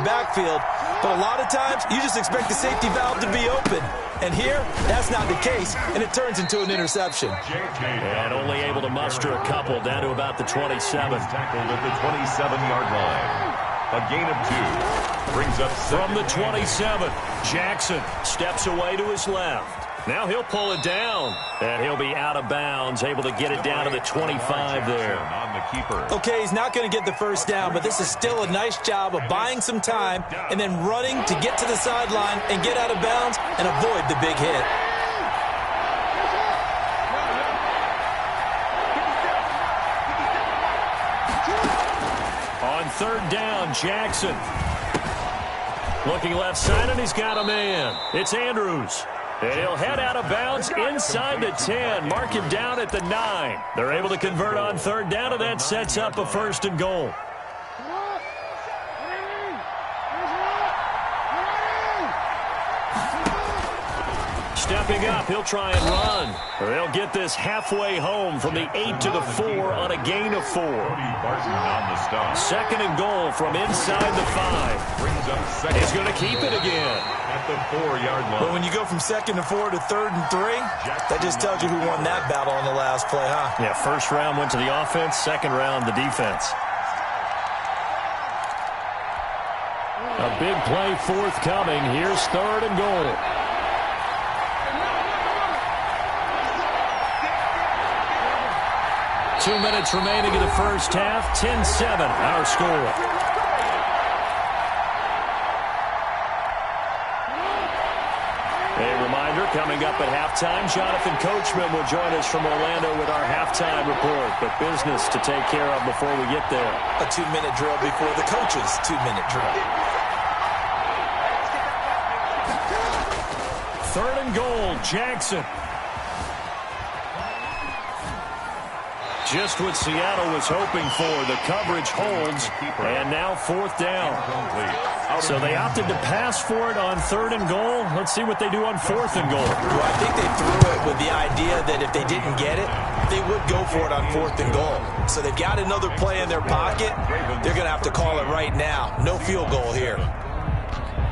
backfield. But a lot of times, you just expect the safety valve to be open. And here, that's not the case, and it turns into an interception. And only able to muster a couple down to about the 27. Tackled at the 27-yard line. A gain of 2. Brings up from the 27. Jackson steps away to his left. Now he'll pull it down, and he'll be out of bounds, able to get it down to the 25 there. On the keeper. Okay, he's not going to get the first down, but this is still a nice job of buying some time and then running to get to the sideline and get out of bounds and avoid the big hit. On third down, Jackson. Looking left side, and he's got a man. It's Andrews. And he'll head out of bounds inside the 10. Mark him down at the 9. They're able to convert on third down, and that sets up a first and goal. Stepping up, he'll try and run. They'll get this halfway home from the 8 to the 4 on a gain of 4. Second and goal from inside the 5. He's going to keep it again. At the 4-yard line. But when you go from second to 4 to third and 3, that just tells you who won that battle on the last play, huh? Yeah, first round went to the offense, second round the defense. A big play forthcoming. Here's third and goal. Two minutes remaining in the first half. 10-7, our score. Coming up at halftime, Jonathan Coachman will join us from Orlando with our halftime report. But business to take care of before we get there. A 2-minute drill before the coach's 2-minute drill. Third and goal, Jackson. Just what Seattle was hoping for. The coverage holds, and now fourth down. So they opted to pass for it on third and goal. Let's see what they do on fourth and goal. Well, I think they threw it with the idea that if they didn't get it, they would go for it on fourth and goal. So they've got another play in their pocket. They're going to have to call it right now. No field goal here.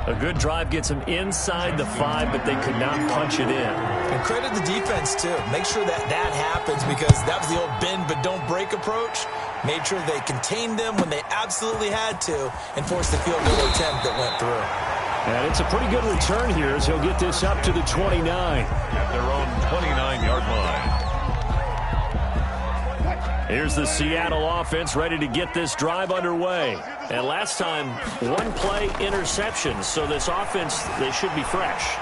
A good drive gets them inside the 5, but they could not punch it in. And credit the defense, too. Make sure that happens, because that was the old bend but don't break approach. Made sure they contained them when they absolutely had to and forced the field goal attempt that went through. And it's a pretty good return here as he'll get this up to the 29. At their own 29-yard line. Here's the Seattle offense ready to get this drive underway. And last time, one play interception. So this offense, they should be fresh.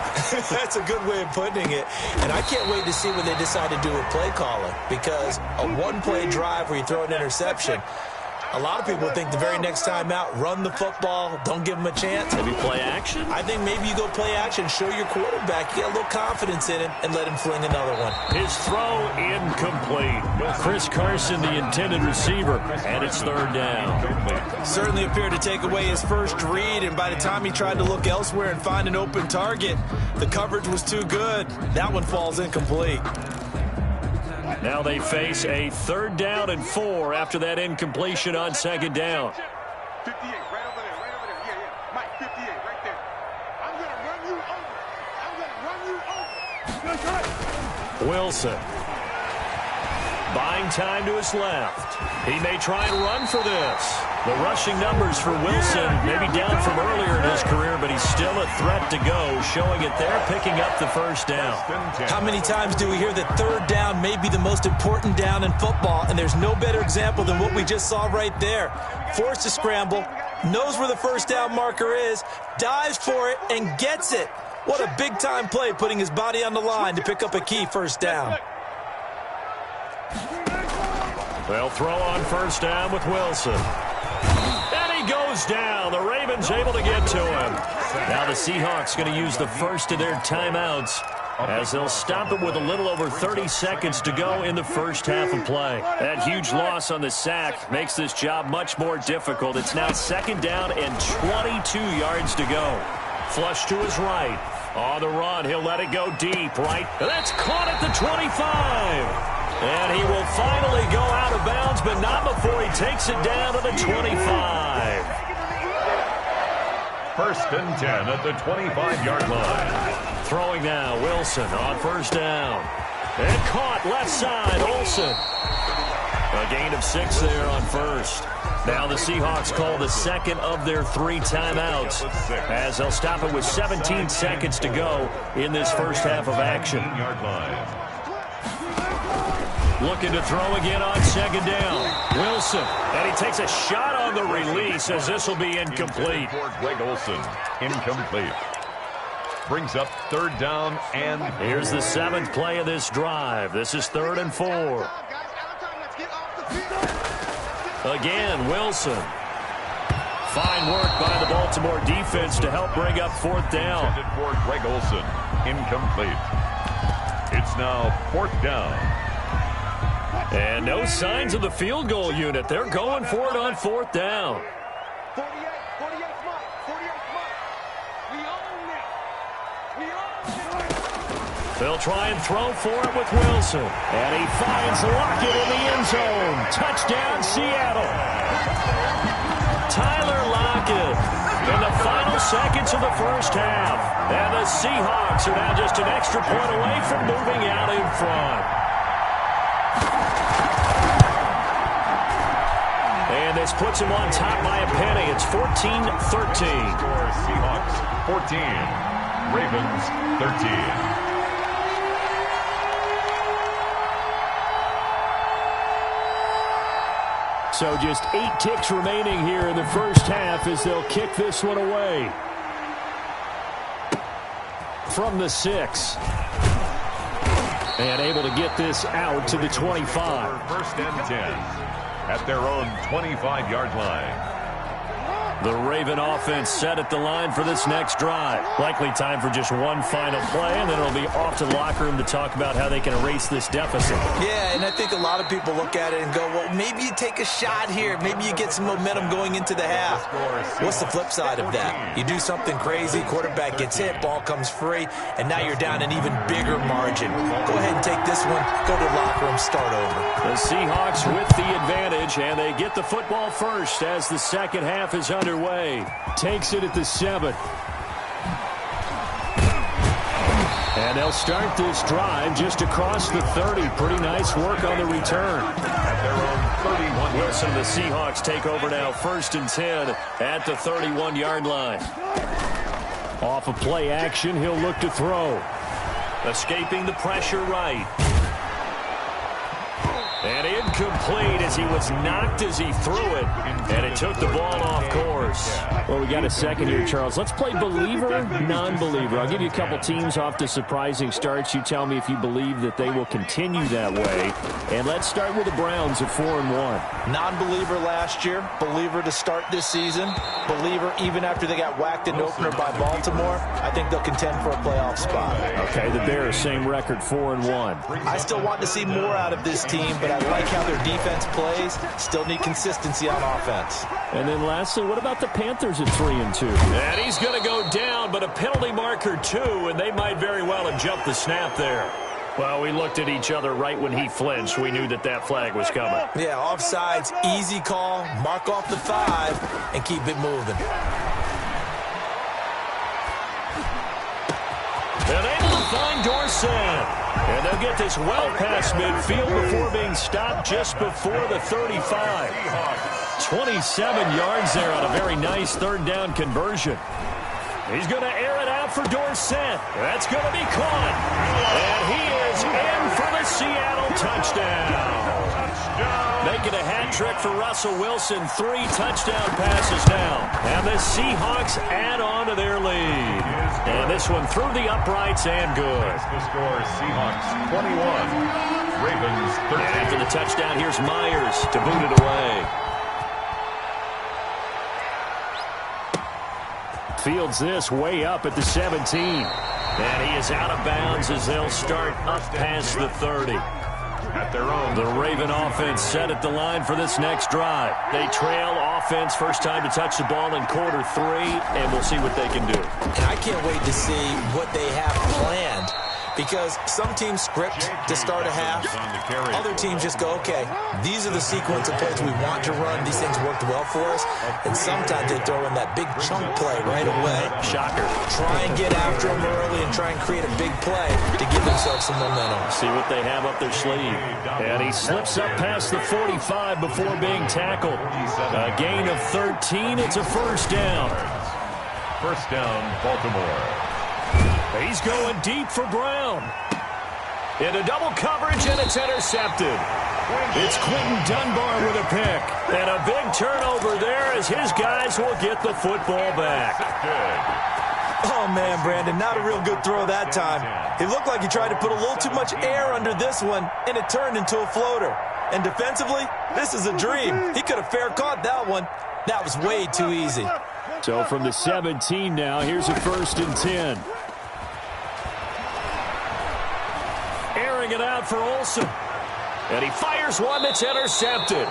That's a good way of putting it. And I can't wait to see what they decide to do with play calling. Because a one-play drive where you throw an interception, a lot of people think the very next time out, run the football, don't give them a chance. Maybe play action? I think maybe you go play action, show your quarterback, you get a little confidence in him, and let him fling another one. His throw incomplete. Chris Carson, the intended receiver, and it's third down. Certainly appeared to take away his first read, and by the time he tried to look elsewhere and find an open target, the coverage was too good. That one falls incomplete. Now they face a third down and 4 after that incompletion on second down. 58, right over there, right over there. Yeah. Mike, 58, right there. I'm going to run you over. Wilson. Buying time to his left. He may try and run for this. The rushing numbers for Wilson maybe down from earlier in his career, but he's still a threat to go, showing it there, picking up the first down. How many times do we hear that third down may be the most important down in football, and there's no better example than what we just saw right there. Forced to scramble, knows where the first down marker is, dives for it, and gets it. What a big-time play, putting his body on the line to pick up a key first down. They'll throw on first down with Wilson. And he goes down. The Ravens able to get to him. Now the Seahawks going to use the first of their timeouts as they'll stop it with a little over 30 seconds to go in the first half of play. That huge loss on the sack makes this job much more difficult. It's now second down and 22 yards to go. Flush to his right. On the run, he'll let it go deep, right? That's caught at the 25. And he will finally go out of bounds, but not before he takes it down to the 25. First and 10 at the 25-yard line. Throwing now, Wilson on first down. And caught left side, Olsen. A gain of 6 there on first. Now the Seahawks call the second of their 3 timeouts as they'll stop it with 17 seconds to go in this first half of action. Looking to throw again on second down. Wilson, and he takes a shot on the release as this will be incomplete. Greg Olsen, incomplete. Brings up third down and... Here's the 7th play of this drive. This is 3rd and 4. Again, Wilson. Fine work by the Baltimore defense to help bring up 4th down. For Greg Olsen, incomplete. It's now 4th down. And no signs of the field goal unit. They're going for it on 4th down. 48 smart. 48 smart. We own this. We own this. They'll try and throw for it with Wilson. And he finds Lockett in the end zone. Touchdown, Seattle. Tyler Lockett in the final seconds of the first half. And the Seahawks are now just an extra point away from moving out in front. And this puts him on top by a penny. It's 14-13. Seahawks 14, Ravens 13. So just 8 ticks remaining here in the first half as they'll kick this one away. From the 6. And able to get this out to the 25. First and 10. At their own 25-yard line. The Raven offense set at the line for this next drive. Likely time for just one final play, and then it'll be off to the locker room to talk about how they can erase this deficit. Yeah, and I think a lot of people look at it and go, well, maybe you take a shot here. Maybe you get some momentum going into the half. What's the flip side of that? You do something crazy, quarterback gets hit, ball comes free, and now you're down an even bigger margin. Go ahead and take this one, go to the locker room, start over. The Seahawks with the advantage, and they get the football first as the second half is underway. Takes it at the 7. And they'll start this drive just across the 30. Pretty nice work on the return. At their own 31. Wilson, the Seahawks take over now, 1st and 10 at the 31-yard line. Off of play action, he'll look to throw. Escaping the pressure right. And incomplete as he was knocked as he threw it. And it took the ball off course. Well, we got a second here, Charles. Let's play believer, non-believer. I'll give you a couple teams off to surprising starts. You tell me if you believe that they will continue that way. And let's start with the Browns at 4-1. Non-believer last year, believer to start this season, believer even after they got whacked in opener by Baltimore. I think they'll contend for a playoff spot. Okay, the Bears, same record, 4-1. I still want to see more out of this team, but I like how their defense plays. Still need consistency on offense. And then lastly, what about the Panthers at 3-2? And he's going to go down, but a penalty marker too, and they might very well have jumped the snap there. Well, we looked at each other right when he flinched. We knew that that flag was coming. Yeah, offsides, easy call, mark off the 5, and keep it moving. And able to find Dorsett. And they'll get this well past midfield before being stopped just before the 35. 27 yards there on a very nice 3rd down conversion. He's going to air it out for Dorsett. That's going to be caught. And he is in for the Seattle touchdown. Making a hat trick for Russell Wilson. 3 touchdown passes now. And the Seahawks add on to their lead. And this one through the uprights and good. The score, Seahawks 21, Ravens 13. And after the touchdown, here's Myers to boot it away. Fields this way up at the 17. And he is out of bounds as they'll start up past the 30. At their own. The Raven offense set at the line for this next drive. They trail offense, first time to touch the ball in quarter 3, and we'll see what they can do. And I can't wait to see what they have planned Because some teams script to start a half. Other teams just go, okay, these are the sequence of plays we want to run. These things worked well for us. And sometimes they throw in that big chunk play right away. Shocker. Try and get after them early and try and create a big play to give themselves some momentum. See what they have up their sleeve. And he slips up past the 45 before being tackled. A gain of 13. It's a first down. First down, Baltimore. He's going deep for Brown. Into double coverage, and it's intercepted. It's Quentin Dunbar with a pick. And a big turnover there as his guys will get the football back. Oh, man, Brandon, not a real good throw that time. He looked like he tried to put a little too much air under this one, and it turned into a floater. And defensively, this is a dream. He could have fair caught that one. That was way too easy. So from the 17 now, here's a 1st and 10. Airing it out for Olsen. And he fires one that's intercepted.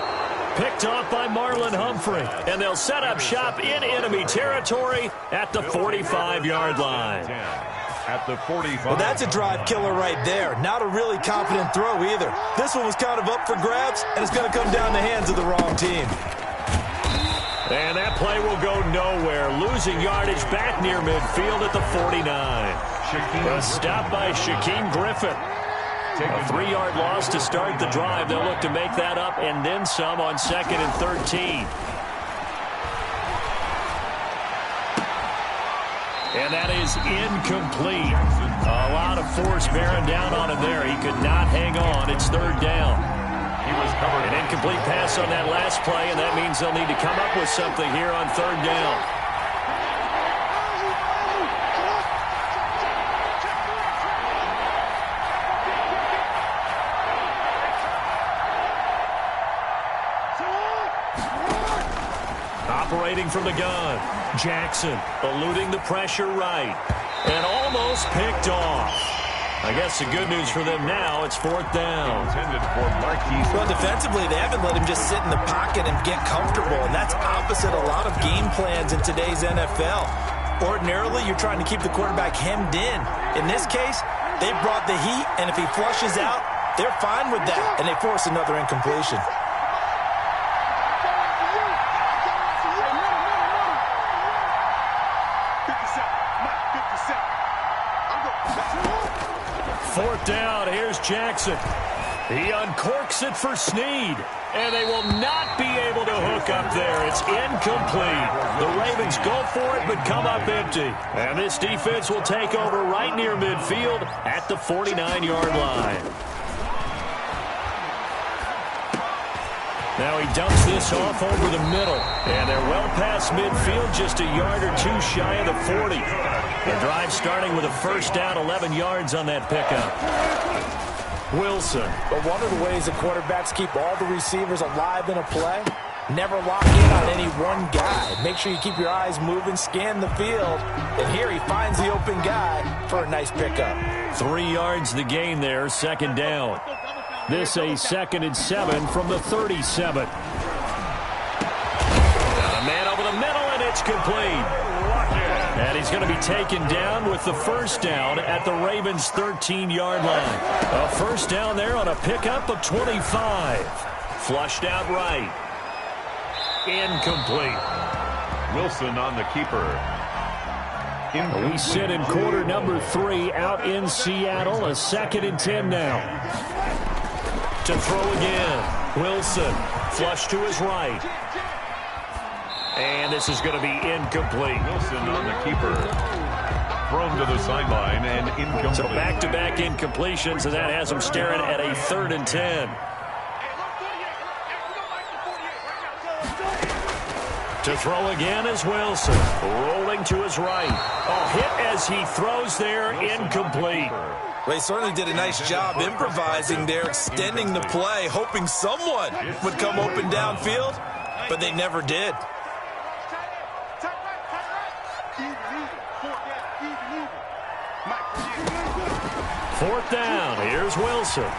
Picked off by Marlon Humphrey. And they'll set up shop in enemy territory at the 45-yard line. At the 45. Well, that's a drive killer right there. Not a really confident throw either. This one was kind of up for grabs, and it's going to come down the hands of the wrong team. And that play will go nowhere. Losing yardage back near midfield at the 49. A stop by Shaquem Griffin. A 3-yard loss to start the drive. They'll look to make that up and then some on 2nd and 13. And that is incomplete. A lot of force bearing down on him there. He could not hang on. It's 3rd down. He was covered. An incomplete pass on that last play, and that means they'll need to come up with something here on 3rd down. Operating from the gun, Jackson eluding the pressure right, and almost picked off. I guess the good news for them now, it's 4th down. Intended for Marquise. Well, defensively, they haven't let him just sit in the pocket and get comfortable, and that's opposite a lot of game plans in today's NFL. Ordinarily, you're trying to keep the quarterback hemmed in. In this case, they brought the heat, and if he flushes out, they're fine with that, and they force another incompletion. Fourth down, here's Jackson. He uncorks it for Snead, and they will not be able to hook up there. It's incomplete. The Ravens go for it, but come up empty. And this defense will take over right near midfield at the 49-yard line. Now he dumps this off over the middle, and they're well past midfield, just a yard or two shy of the 40. The drive starting with a first down, 11 yards on that pickup. Wilson. But one of the ways the quarterbacks keep all the receivers alive in a play, never lock in on any one guy. Make sure you keep your eyes moving, scan the field, and here he finds the open guy for a nice pickup. 3 yards the gain there, 2nd down. This a 2nd and 7 from the 37. Got a man over the middle, and it's complete. And he's going to be taken down with the first down at the Ravens' 13-yard line. A first down there on a pickup of 25. Flushed out right. Incomplete. Wilson on the keeper. We sit in quarter number 3 out in Seattle. A 2nd and 10 now. To throw again. Wilson. Flush to his right. And this is going to be incomplete. Wilson on the keeper. Thrown to the sideline and incomplete. So back-to-back incompletions, and that has him staring at a 3rd and 10. To throw again is Wilson. Rolling to his right. A hit as he throws there, incomplete. Well, he certainly did a nice job improvising there, extending the play, hoping someone would come open downfield, but they never did. Fourth down, here's Wilson.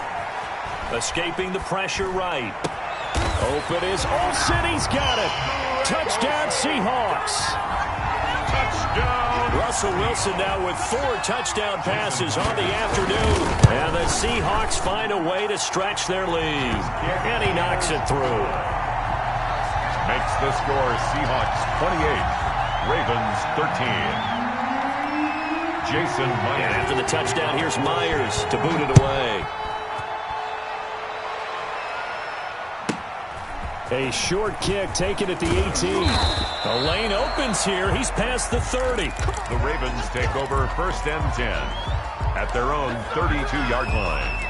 Escaping the pressure right. Open is Olsen, he's got it. Touchdown Seahawks. Touchdown Russell Wilson now with 4 touchdown passes on the afternoon. And the Seahawks find a way to stretch their lead. And he knocks it through. Makes the score Seahawks 28, Ravens 13. Jason Myers. And after the touchdown, here's Myers to boot it away. A short kick taken at the 18. The lane opens here. He's past the 30. The Ravens take over 1st and 10 at their own 32-yard line.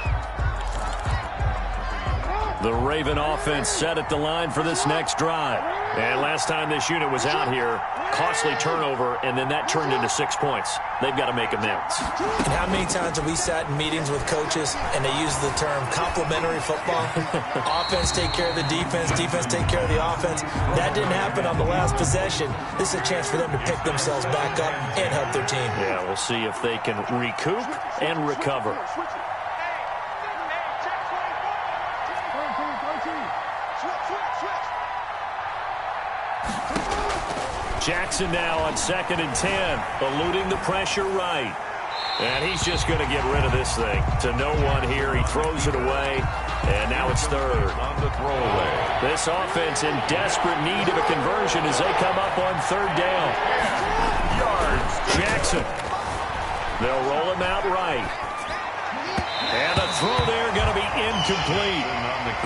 The Raven offense set at the line for this next drive. And last time this unit was out here, costly turnover, and then that turned into 6 points. They've got to make amends. And how many times have we sat in meetings with coaches and they use the term complementary football? Offense take care of the defense, defense take care of the offense. That didn't happen on the last possession. This is a chance for them to pick themselves back up and help their team. Yeah, we'll see if they can recoup and recover. Jackson now on 2nd and 10, eluding the pressure right. And he's just going to get rid of this thing. To no one here, he throws it away, and now it's 3rd. On the throwaway. This offense in desperate need of a conversion as they come up on 3rd down. Yards. Jackson. They'll roll him out right. And the throw there going to be incomplete.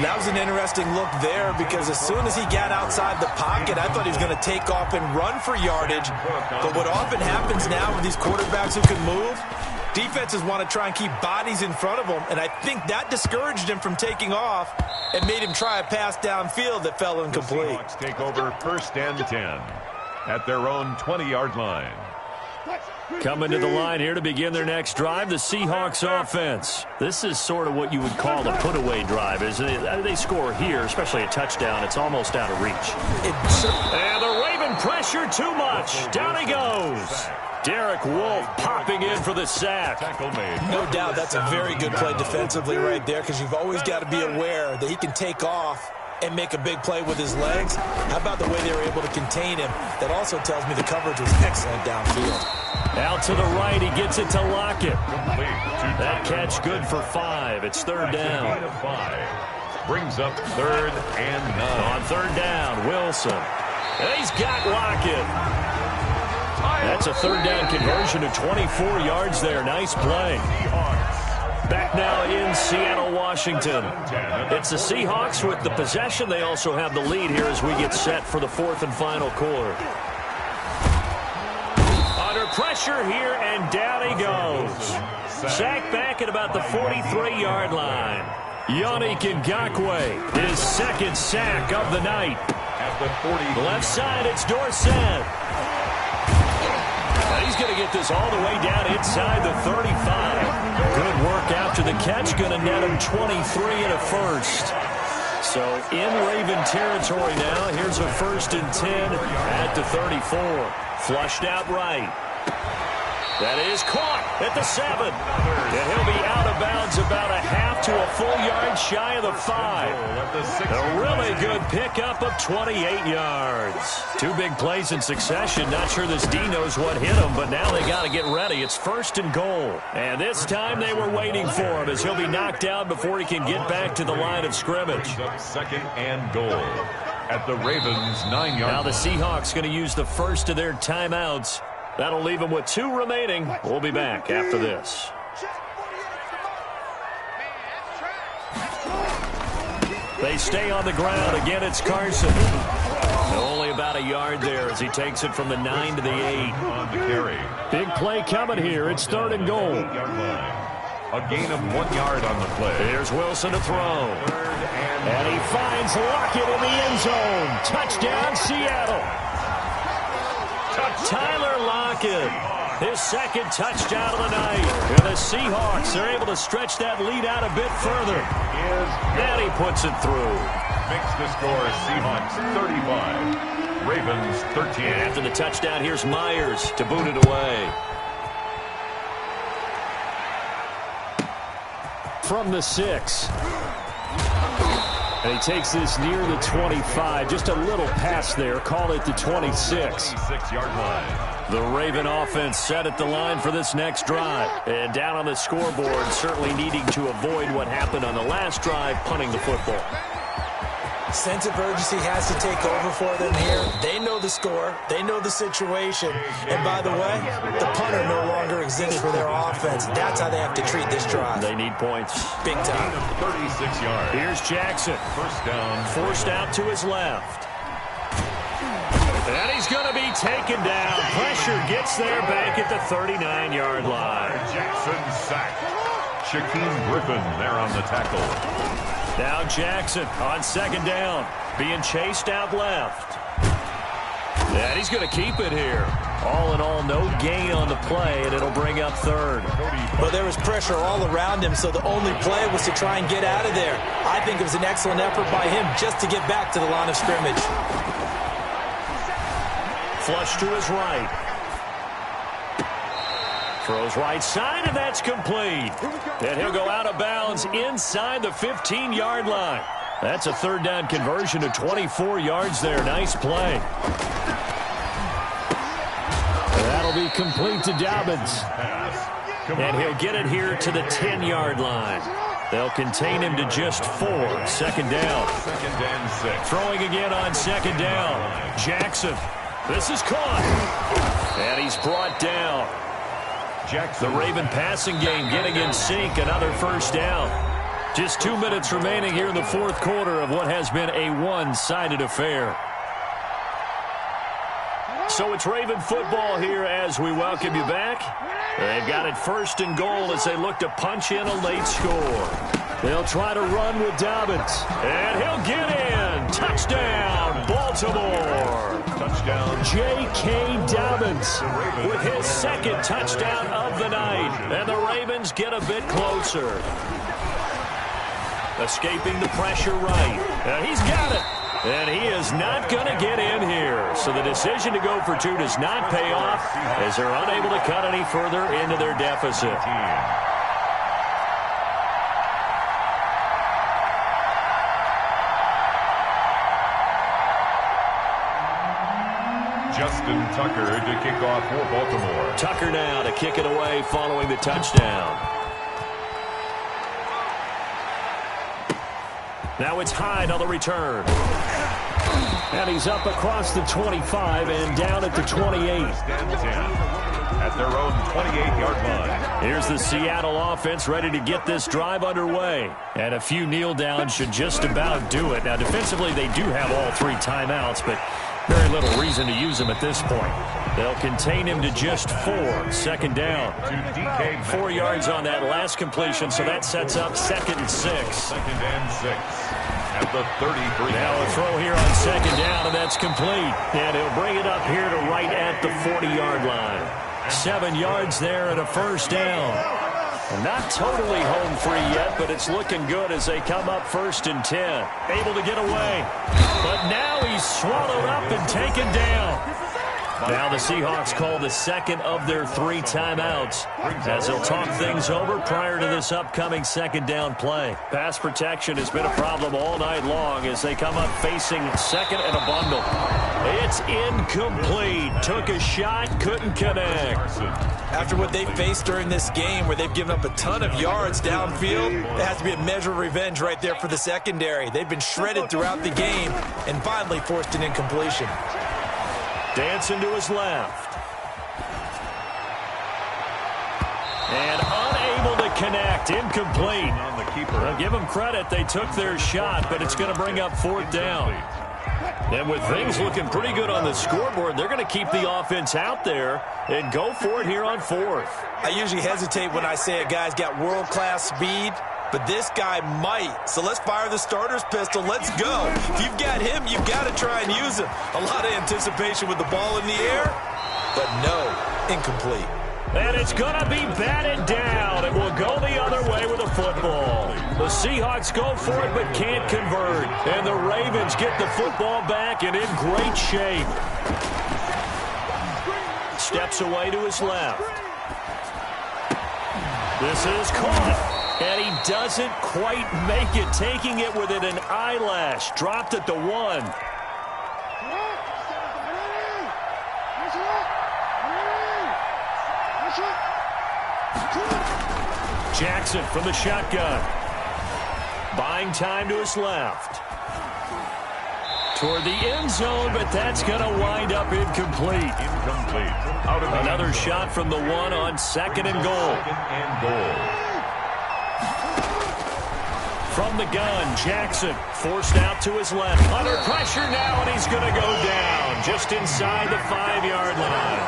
That was an interesting look there because as soon as he got outside the pocket, I thought he was going to take off and run for yardage. But what often happens now with these quarterbacks who can move, defenses want to try and keep bodies in front of them, and I think that discouraged him from taking off and made him try a pass downfield that fell incomplete. The Seahawks take over 1st and 10 at their own 20-yard line. Coming to the line here to begin their next drive, the Seahawks offense. This is sort of what you would call a put-away drive, isn't it? They score here, especially a touchdown. It's almost out of reach. And the Raven pressure too much. Down he goes. Derek Wolfe popping in for the sack. No doubt that's a very good play defensively right there because you've always got to be aware that he can take off and make a big play with his legs. How about the way they were able to contain him? That also tells me the coverage was excellent downfield. Out to the right, he gets it to Lockett. That catch good for 5. It's 3rd down. Brings up 3rd and 9. On 3rd down, Wilson. And he's got Lockett. That's a 3rd down conversion of 24 yards there. Nice play. Back now in Seattle, Washington. It's the Seahawks with the possession. They also have the lead here as we get set for the 4th and final quarter. Under pressure here, and down he goes. Sacked back at about the 43-yard line. Yannick Ngakoue, his 2nd sack of the night. At the 40. Left side, it's Dorsett. He's going to get this all the way down inside the 35. Good work after the catch. Going to net him 23 and a 1st. So in Raven territory now. Here's a 1st and 10 at the 34. Flushed out right. That is caught at the 7. And he'll be out of bounds about a half to a full yard shy of the 5. A really good pickup of 28 yards. 2 big plays in succession. Not sure this D knows what hit him, but now they got to get ready. It's 1st and goal. And this time they were waiting for him as he'll be knocked down before he can get back to the line of scrimmage. 2nd and goal at the Ravens' 9-yard line. Now the Seahawks going to use the first of their timeouts. That'll leave them with 2 remaining. We'll be back after this. They stay on the ground. Again, it's Carson. Only about a yard there as he takes it from the 9 to the 8. On the carry. Big play coming here. It's 3rd and goal. A gain of 1 yard on the play. Here's Wilson to throw. And he finds Lockett in the end zone. Touchdown, Seattle. Tyler Lockett, his 2nd touchdown of the night. And the Seahawks are able to stretch that lead out a bit further. And he puts it through. Makes the score Seahawks 35, Ravens 13. And after the touchdown, here's Myers to boot it away. From the 6. And he takes this near the 25. Just a little pass there. Call it the 26. 26-yard line. The Raven offense set at the line for this next drive. And down on the scoreboard, certainly needing to avoid what happened on the last drive, punting the football. Sense of urgency has to take over for them here. They know the score. They know the situation. And by the way, the punter no longer exists for their offense. That's how they have to treat this drive. They need points. Big time. 36 yards. Here's Jackson. First down. Forced out to his left. And he's going to be taken down. Pressure gets there back at the 39-yard line. Jackson sacked. Shaquem Griffin there on the tackle. Now Jackson on second down, being chased out left. And he's going to keep it here. All in all, no gain on the play, and it'll bring up third. Well, there was pressure all around him, so the only play was to try and get out of there. I think it was an excellent effort by him just to get back to the line of scrimmage. Flush to his right. Throws right side, and that's complete. And he'll go out of bounds inside the 15-yard line. That's a third down conversion to 24 yards there. Nice play. That'll be complete to Dobbins. And he'll get it here to the 10-yard line. They'll contain him to just 4. Second down. Second and 6. Throwing again on second down. Jackson. This is caught. And he's brought down. Jackson. The Raven passing game getting in sync. Another first down. Just 2 minutes remaining here in the fourth quarter of what has been a one-sided affair. So it's Raven football here as we welcome you back. They've got it first and goal as they look to punch in a late score. They'll try to run with Dobbins. And he'll get in. Touchdown, Baltimore. Touchdown. J.K. Dobbins with his second touchdown of the night. And the Ravens get a bit closer. Escaping the pressure right. And he's got it. And he is not going to get in here. So the decision to go for 2 does not pay off as they're unable to cut any further into their deficit. Justin Tucker to kick off for Baltimore. Tucker now to kick it away following the touchdown. Now it's Hyde on the return. And he's up across the 25 and down at the 28. At their own 28-yard line. Here's the Seattle offense ready to get this drive underway. And a few kneel downs should just about do it. Now defensively they do have all 3 timeouts, but very little reason to use them at this point. They'll contain him to just 4. Second down. 4 yards on that last completion, so that sets up second and 6. Second and 6. At the 33. Now a throw here on second down, and that's complete. And he'll bring it up here to right at the 40-yard line. 7 yards there and a first down. Not totally home free yet, but it's looking good as they come up first and 10. Able to get away. But now he's swallowed up and taken down. Now the Seahawks call the second of their 3 timeouts as they'll talk things over prior to this upcoming second down play. Pass protection has been a problem all night long as they come up facing second and a bundle. It's incomplete. Took a shot, couldn't connect. After what they faced during this game where they've given up a ton of yards downfield, there has to be a measure of revenge right there for the secondary. They've been shredded throughout the game and finally forced an incompletion. Dancing to his left. And unable to connect. Incomplete. On the keeper. Well, give them credit. They took their shot, but it's going to bring up fourth down. And with things looking pretty good on the scoreboard, they're going to keep the offense out there and go for it here on fourth. I usually hesitate when I say a guy's got world-class speed, but this guy might. So let's fire the starter's pistol. Let's go. If you've got him, you've got to try and use him. A lot of anticipation with the ball in the air, but no, incomplete. And it's going to be batted down. It will go the other way with the football. The Seahawks go for it but can't convert. And the Ravens get the football back and in great shape. Steps away to his left. This is caught. And he doesn't quite make it, taking it within an eyelash. Dropped at the 1. Jackson from the shotgun. Buying time to his left. Toward the end zone, but that's going to wind up incomplete. Out of Another shot from the one on second and goal. From the gun, Jackson forced out to his left. Under pressure now, and he's going to go down just inside the 5-yard line.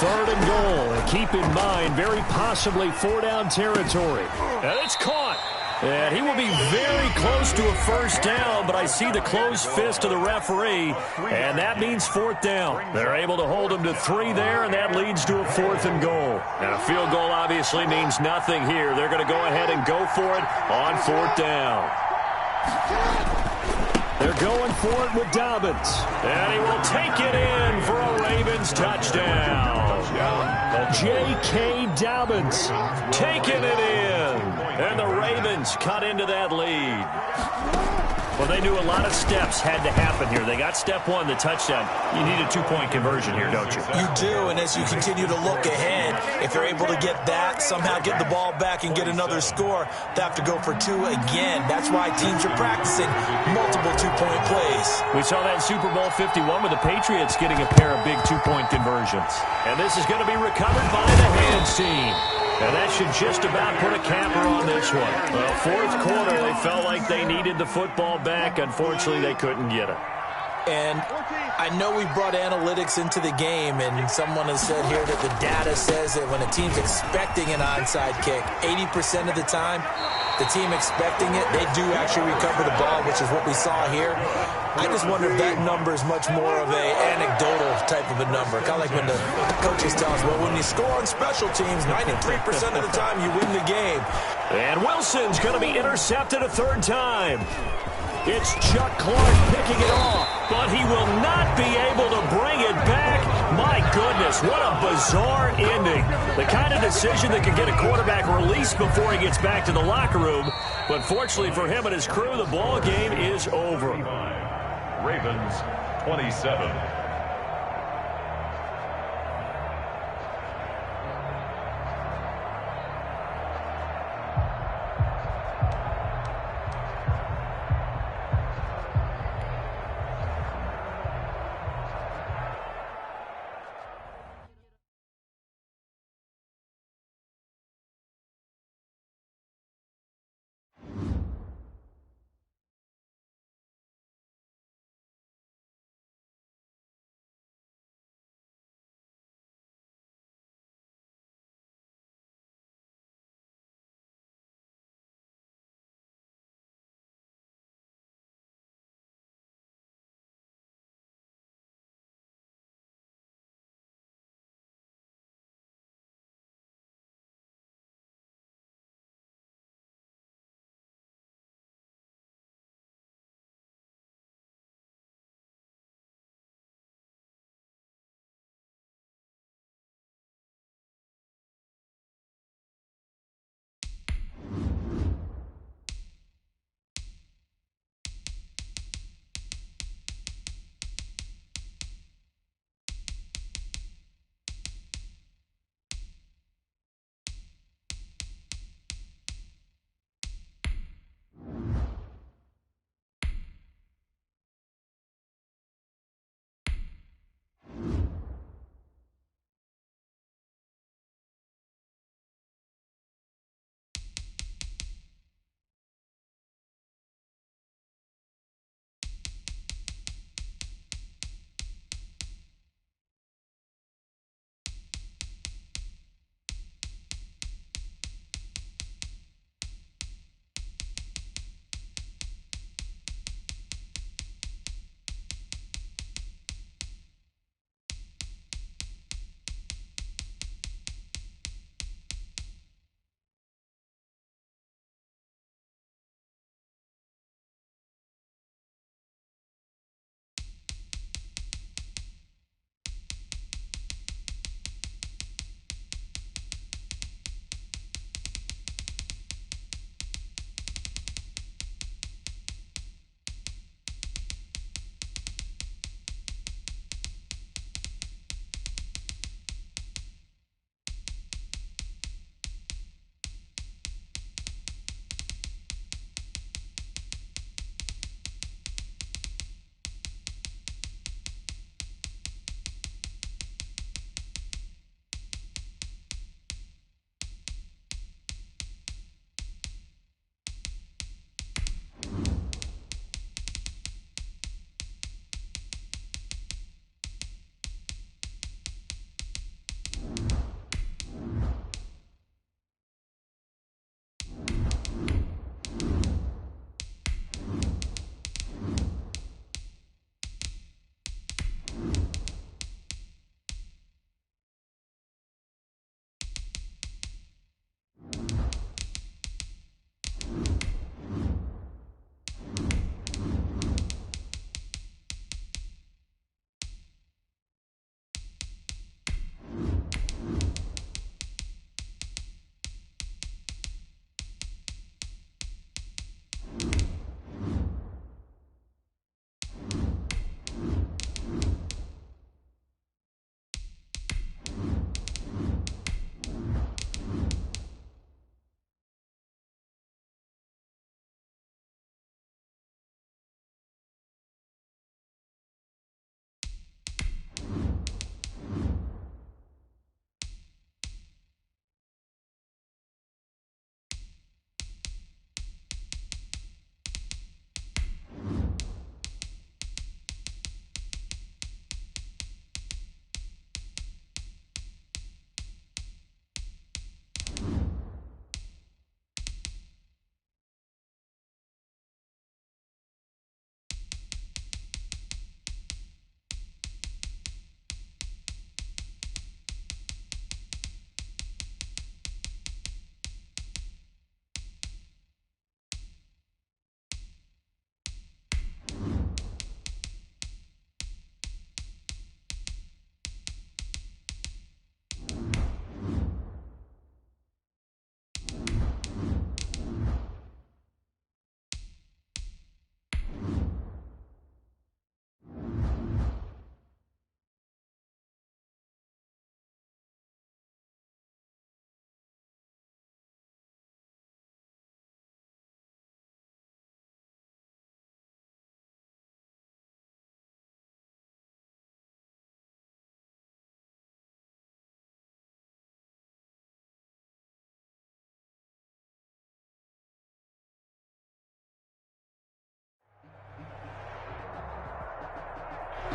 Third and goal. And keep in mind, very possibly 4-down territory. And it's caught. And he will be very close to a first down, but I see the closed fist of the referee, and that means 4th down. They're able to hold him to 3 there, and that leads to a 4th and goal. Now, a field goal obviously means nothing here. They're going to go ahead and go for it on 4th down. They're going for it with Dobbins. And he will take it in for a Ravens touchdown. J.K. Dobbins taking it in. And the Ravens cut into that lead. Well, they knew a lot of steps had to happen here. They got step 1, the touchdown. You need a 2-point conversion here, don't you? You do, and as you continue to look ahead, if they're able to get that, somehow get the ball back and get another score, they have to go for 2 again. That's why teams are practicing multiple 2-point plays. We saw that in Super Bowl 51 with the Patriots getting a pair of big 2-point conversions. And this is going to be recovered by the hands team. And that should just about put a capper on this one. Well, 4th quarter, they felt like they needed the football back. Unfortunately, they couldn't get it. And I know we brought analytics into the game, and someone has said here that the data says that when a team's expecting an onside kick, 80% of the time, the team expecting it, they do actually recover the ball, which is what we saw here. I just wonder if that number is much more of a anecdotal type of a number. Kind of like when the coaches tell us, well, when you score on special teams, 93% of the time you win the game. And Wilson's going to be intercepted a 3rd time. It's Chuck Clark picking it off, but he will not be able to bring it back. My goodness, what a bizarre ending. The kind of decision that could get a quarterback released before he gets back to the locker room. But fortunately for him and his crew, the ball game is over. Ravens 27.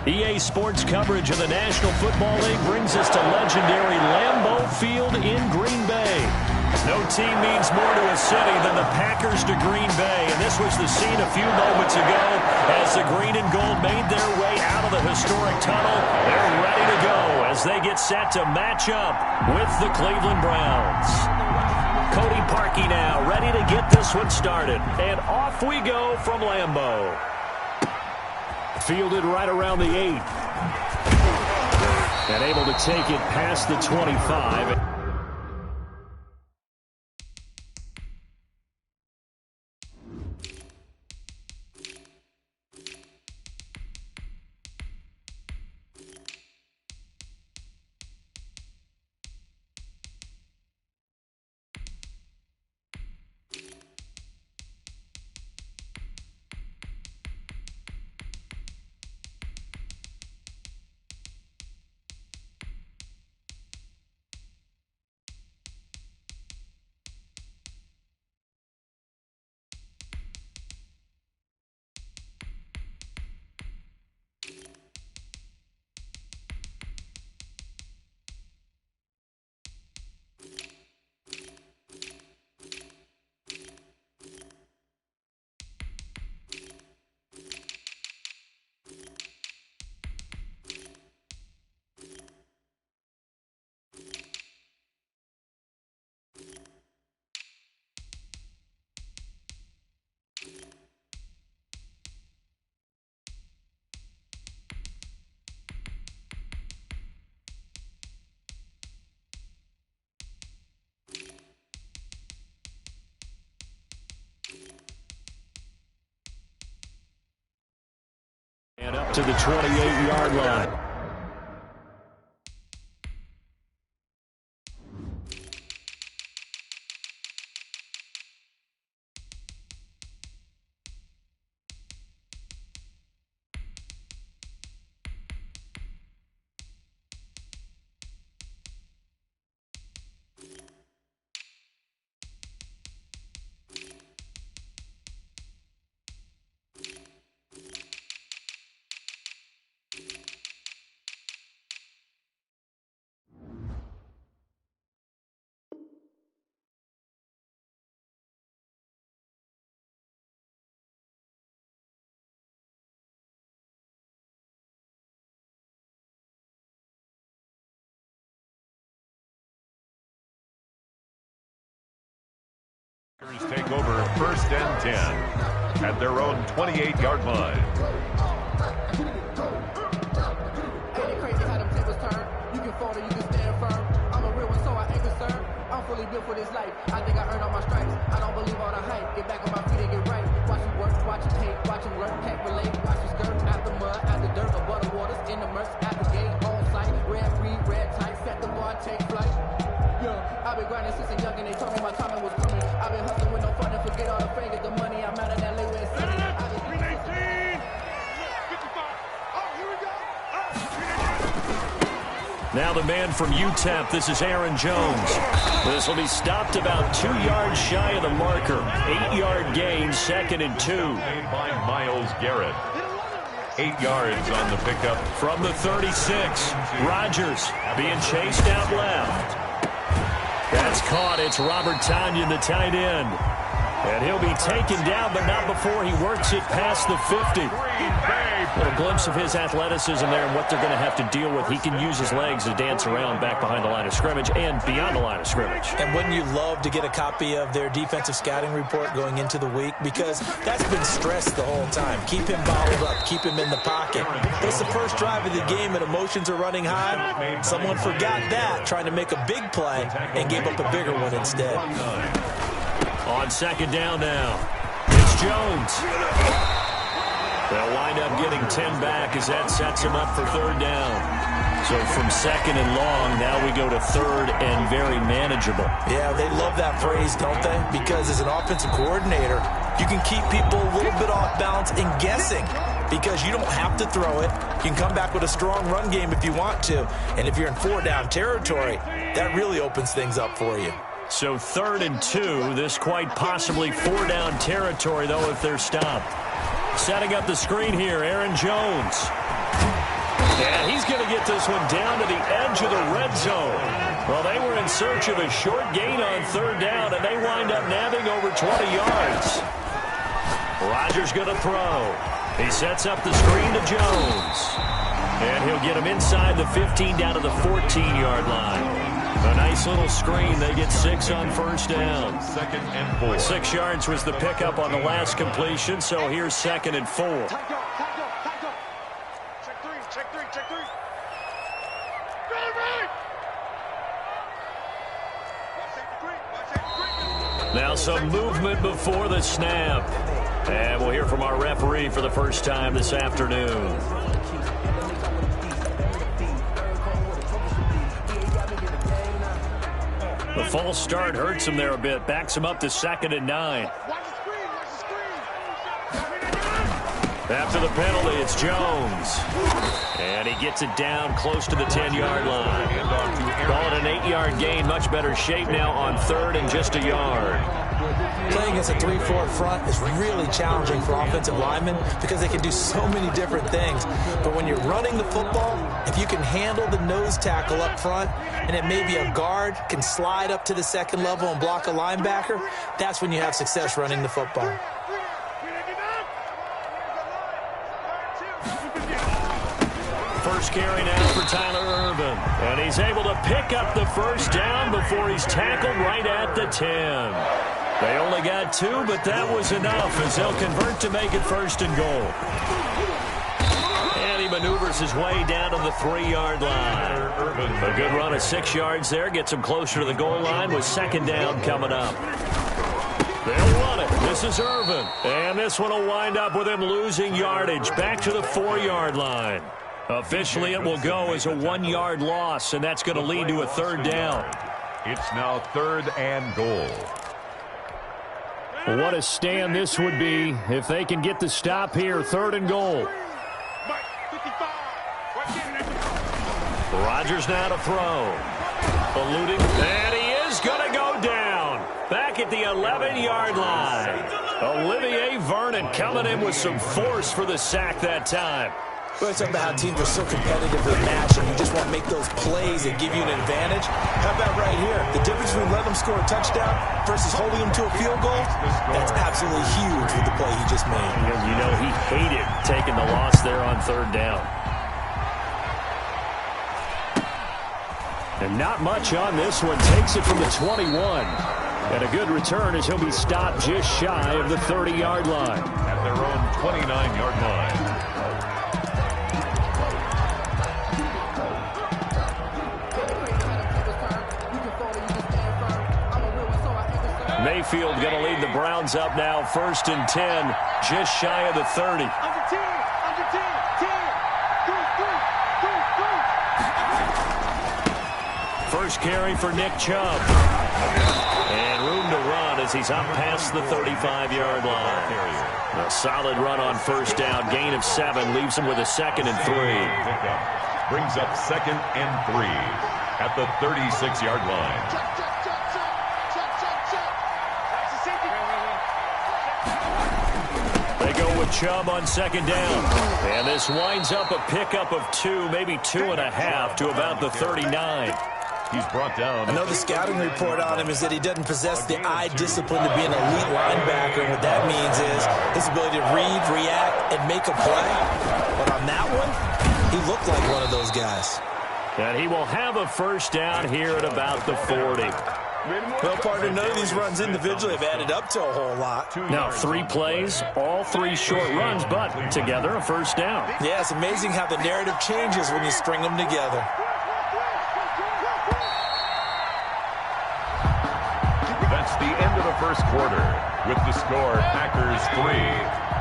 EA Sports coverage of the National Football League brings us to legendary Lambeau Field in Green Bay. No team means more to a city than the Packers to Green Bay, and this was the scene a few moments ago as the green and gold made their way out of the historic tunnel. They're ready to go as they get set to match up with the Cleveland Browns. Cody Parkey now ready to get this one started, and off we go from Lambeau. Fielded right around the 8. And able to take it past the 25. And up to the 28-yard line. Take over 1st and 10 at their own 28-yard line. Ain't it crazy how them tables turn? You can fall or you can stand firm. I'm a real one, so I ain't concerned. I'm fully built for this life. I think I earned all my stripes. I don't believe all the hype. Get back on my feet and get right. Watch him work, watch him hate, watch him learn, can't relate. Watch him skirt out the mud, out the dirt, above the waters, in the murks, at the gate, on site. Red free, red tight, set the bar, take flight. Yeah, I've been grinding since a young and they told me my timing was coming. I've been hustling with no fun and forget all the fame, get the money. I'm out of LA where it's sunny. I've been 319. 55. Oh, here we go. Now the man from UTEP, this is Aaron Jones. This will be stopped about 2 yards shy of the marker. 8-yard gain, 2nd and 2. Made by Myles Garrett. 8 yards on the pickup. From the 36, Rodgers being chased out left. That's caught. It's Robert Tonyan, the tight end. And he'll be taken down, but not before he works it past the 50. A glimpse of his athleticism there and what they're going to have to deal with. He can use his legs to dance around back behind the line of scrimmage and beyond the line of scrimmage. And wouldn't you love to get a copy of their defensive scouting report going into the week? Because that's been stressed the whole time. Keep him bottled up. Keep him in the pocket. It's the first drive of the game and emotions are running high. Someone forgot that, trying to make a big play and gave up a bigger one instead. On 2nd down now, it's Jones. They'll wind up getting 10 back as that sets him up for 3rd down. So from 2nd and long, now we go to 3rd and very manageable. Yeah, they love that phrase, don't they? Because as an offensive coordinator, you can keep people a little bit off balance and guessing because you don't have to throw it. You can come back with a strong run game if you want to. And if you're in 4-down territory, that really opens things up for you. So 3rd and 2, this quite possibly 4-down territory, though, if they're stopped. Setting up the screen here, Aaron Jones. he's going to get this one down to the edge of the red zone. Well, they were in search of a short gain on third down, and they wind up nabbing over 20 yards. Rodgers going to throw. He sets up the screen to Jones. And he'll get him inside the 15 down to the 14-yard line. A nice little screen. They get 6 on first down. 2nd and 4. 6 yards was the pickup on the last completion, so here's 2nd and 4. Check 3, check 3. Now some movement before the snap. And we'll hear from our referee for the first time this afternoon. The false start hurts him there a bit. Backs him up to 2nd and 9. After the penalty, it's Jones. And he gets it down close to the 10-yard line. Call it an 8-yard gain. Much better shape now on 3rd and just a yard. Playing against a 3-4 front is really challenging for offensive linemen because they can do so many different things. But when you're running the football, if you can handle the nose tackle up front, and it may be a guard can slide up to the 2nd level and block a linebacker, that's when you have success running the football. First carry now for Tyler Irvin. And he's able to pick up the first down before he's tackled right at the 10. They only got 2, but that was enough as they'll convert to make it 1st and goal. And he maneuvers his way down to the 3-yard line. A good run of 6 yards there gets him closer to the goal line with 2nd down coming up. They'll run it. This is Irvin. And this one will wind up with him losing yardage back to the 4-yard line. Officially, it will go as a 1-yard loss, and that's going to lead to a 3rd down. It's now 3rd and goal. What a stand this would be if they can get the stop here. 3rd and goal. Rodgers now to throw. Eluding. And he is going to go down. Back at the 11-yard line. Olivier Vernon coming in with some force for the sack that time. Well, it's about how teams are so competitively matched, and you just want to make those plays that give you an advantage. How about right here? The difference between letting them score a touchdown versus holding them to a field goal, that's absolutely huge with the play he just made. You know, he hated taking the loss there on 3rd down. And not much on this one. Takes it from the 21. And a good return as he'll be stopped just shy of the 30-yard line. At their own 29-yard line. Mayfield going to lead the Browns up now, 1st and 10, just shy of the 30. First carry for Nick Chubb. And room to run as he's up past the 35-yard line. A solid run on 1st down, gain of 7, leaves him with a 2nd and 3. Brings up 2nd and 3 at the 36-yard line. They go with Chubb on 2nd down. And this winds up a pickup of 2, maybe 2.5 to about the 39. He's brought down. I know the scouting report on him is that he doesn't possess the eye discipline to be an elite linebacker. What that means is his ability to read, react, and make a play. But on that one, he looked like one of those guys. And he will have a 1st down here at about the 40. Well, partner, none of these runs individually have added up to a whole lot. Now, 3 plays, all 3 short runs, but together a 1st down. Yeah, it's amazing how the narrative changes when you string them together. That's the end of the 1st quarter. With the score, Packers 3,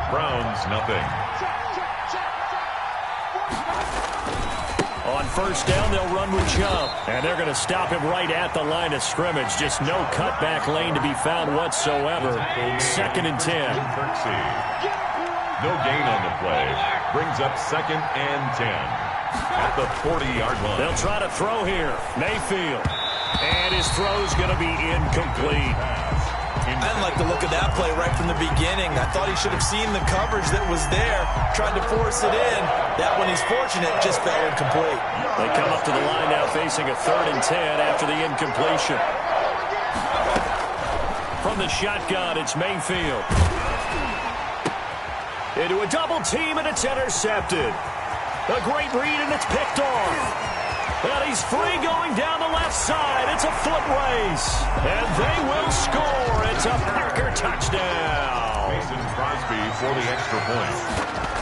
Browns nothing. On 1st down, they'll run with Chubb. And they're going to stop him right at the line of scrimmage. Just no cutback lane to be found whatsoever. 2nd and 10. No gain on the play. Brings up 2nd and 10 at the 40-yard line. They'll try to throw here. Mayfield. And his throw's going to be incomplete. I didn't like the look of that play right from the beginning. I thought he should have seen the coverage that was there, tried to force it in. That one, he's fortunate, just fell incomplete. They come up to the line now facing a 3rd and 10 after the incompletion. From the shotgun, it's Mayfield. Into a double team, and it's intercepted. A great read, and it's picked off. And he's free going down the left side. It's a foot race. And they will score. It's a Packer touchdown. Mason Crosby for the extra point.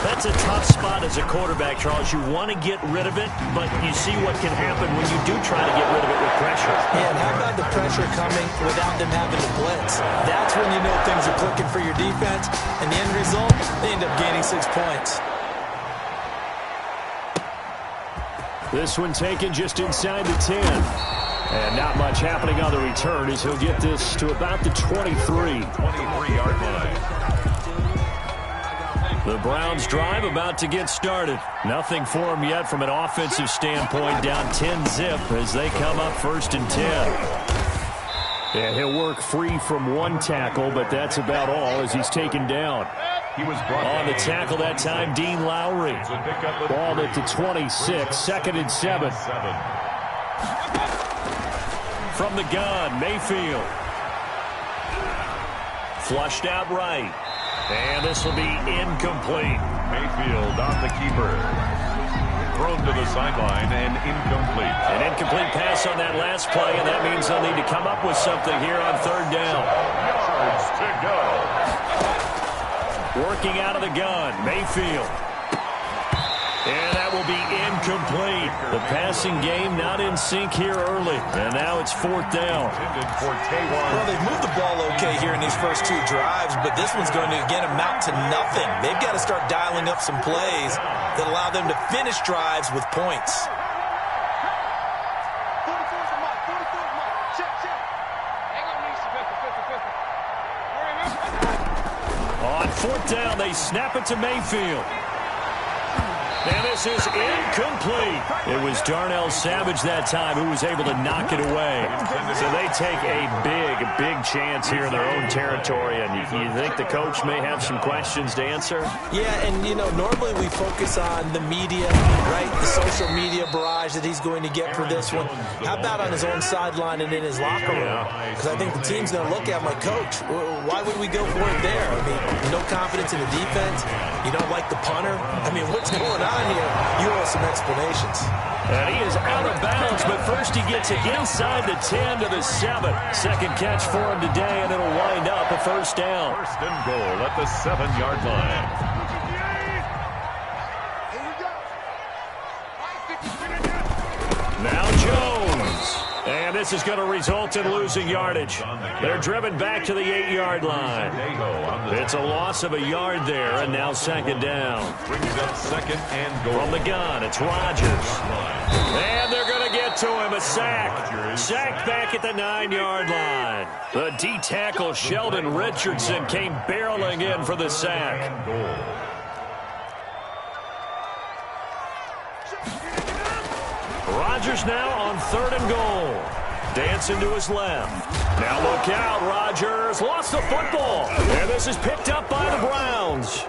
That's a tough spot as a quarterback, Charles. You want to get rid of it, but you see what can happen when you do try to get rid of it with pressure. Yeah, and how about the pressure coming without them having to blitz? That's when you know things are clicking for your defense. And the end result, they end up gaining 6 points. This one taken just inside the 10. And not much happening on the return as he'll get this to about the 23. 23-yard line. The Browns drive about to get started. Nothing for them yet from an offensive standpoint. Down 10-zip as they come up 1st and 10. And he'll work free from one tackle, but that's about all as he's taken down. He was brought on the tackle that time, Dean Lowry. Ball at the 26, 2nd and 7. From the gun, Mayfield. Flushed out right. And this will be incomplete. Mayfield off the keeper. Thrown to the sideline and incomplete. An incomplete pass on that last play, and that means they'll need to come up with something here on 3rd down. Yards to go. Working out of the gun, Mayfield. And that will be incomplete. The passing game not in sync here early. And now it's 4th down. Well, they've moved the ball okay here in these first 2 drives, but this one's going to, again, amount to nothing. They've got to start dialing up some plays that allow them to finish drives with points. On 4th down, they snap it to Mayfield. And this is incomplete. It was Darnell Savage that time who was able to knock it away. So they take a big chance here in their own territory. And you think the coach may have some questions to answer? Yeah, and, you know, normally we focus on the media, right? The social media barrage that he's going to get for this one. How about on his own sideline and in his locker room? Because I think the team's going to look at my coach. Why would we go for it there? I mean, no confidence in the defense. You don't like the punter. I mean, what's going on here? You owe some explanations. And he is out of bounds, but first he gets it inside the 10 to the 7. 2nd catch for him today, and it'll wind up a 1st down. 1st and goal at the 7-yard line. Now Jones. And this is going to result in losing yardage. They're driven back to the 8-yard line. It's a loss of a yard there, and now 2nd down. Brings up 2nd and goal. From the gun, it's Rodgers. And they're going to get to him, a sack. Sacked back at the 9-yard line. The D-tackle, Sheldon Richardson, came barreling in for the sack. Rodgers now on 3rd and goal. Dancing to his left. Now look out, Rodgers lost the football. And this is picked up by the Browns.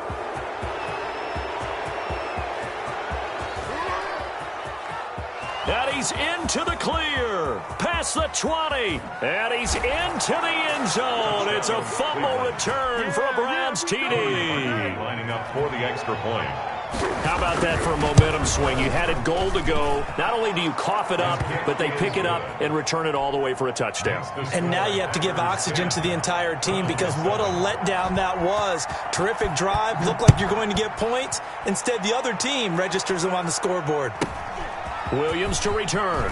And he's into the clear. Past the 20. And he's into the end zone. It's a fumble return for a Browns TD. Lining up for the extra point. How about that for a momentum swing? You had a goal to go. Not only do you cough it up, but they pick it up and return it all the way for a touchdown. And now you have to give oxygen to the entire team because what a letdown that was. Terrific drive. Looked like you're going to get points. Instead, the other team registers them on the scoreboard. Williams to return.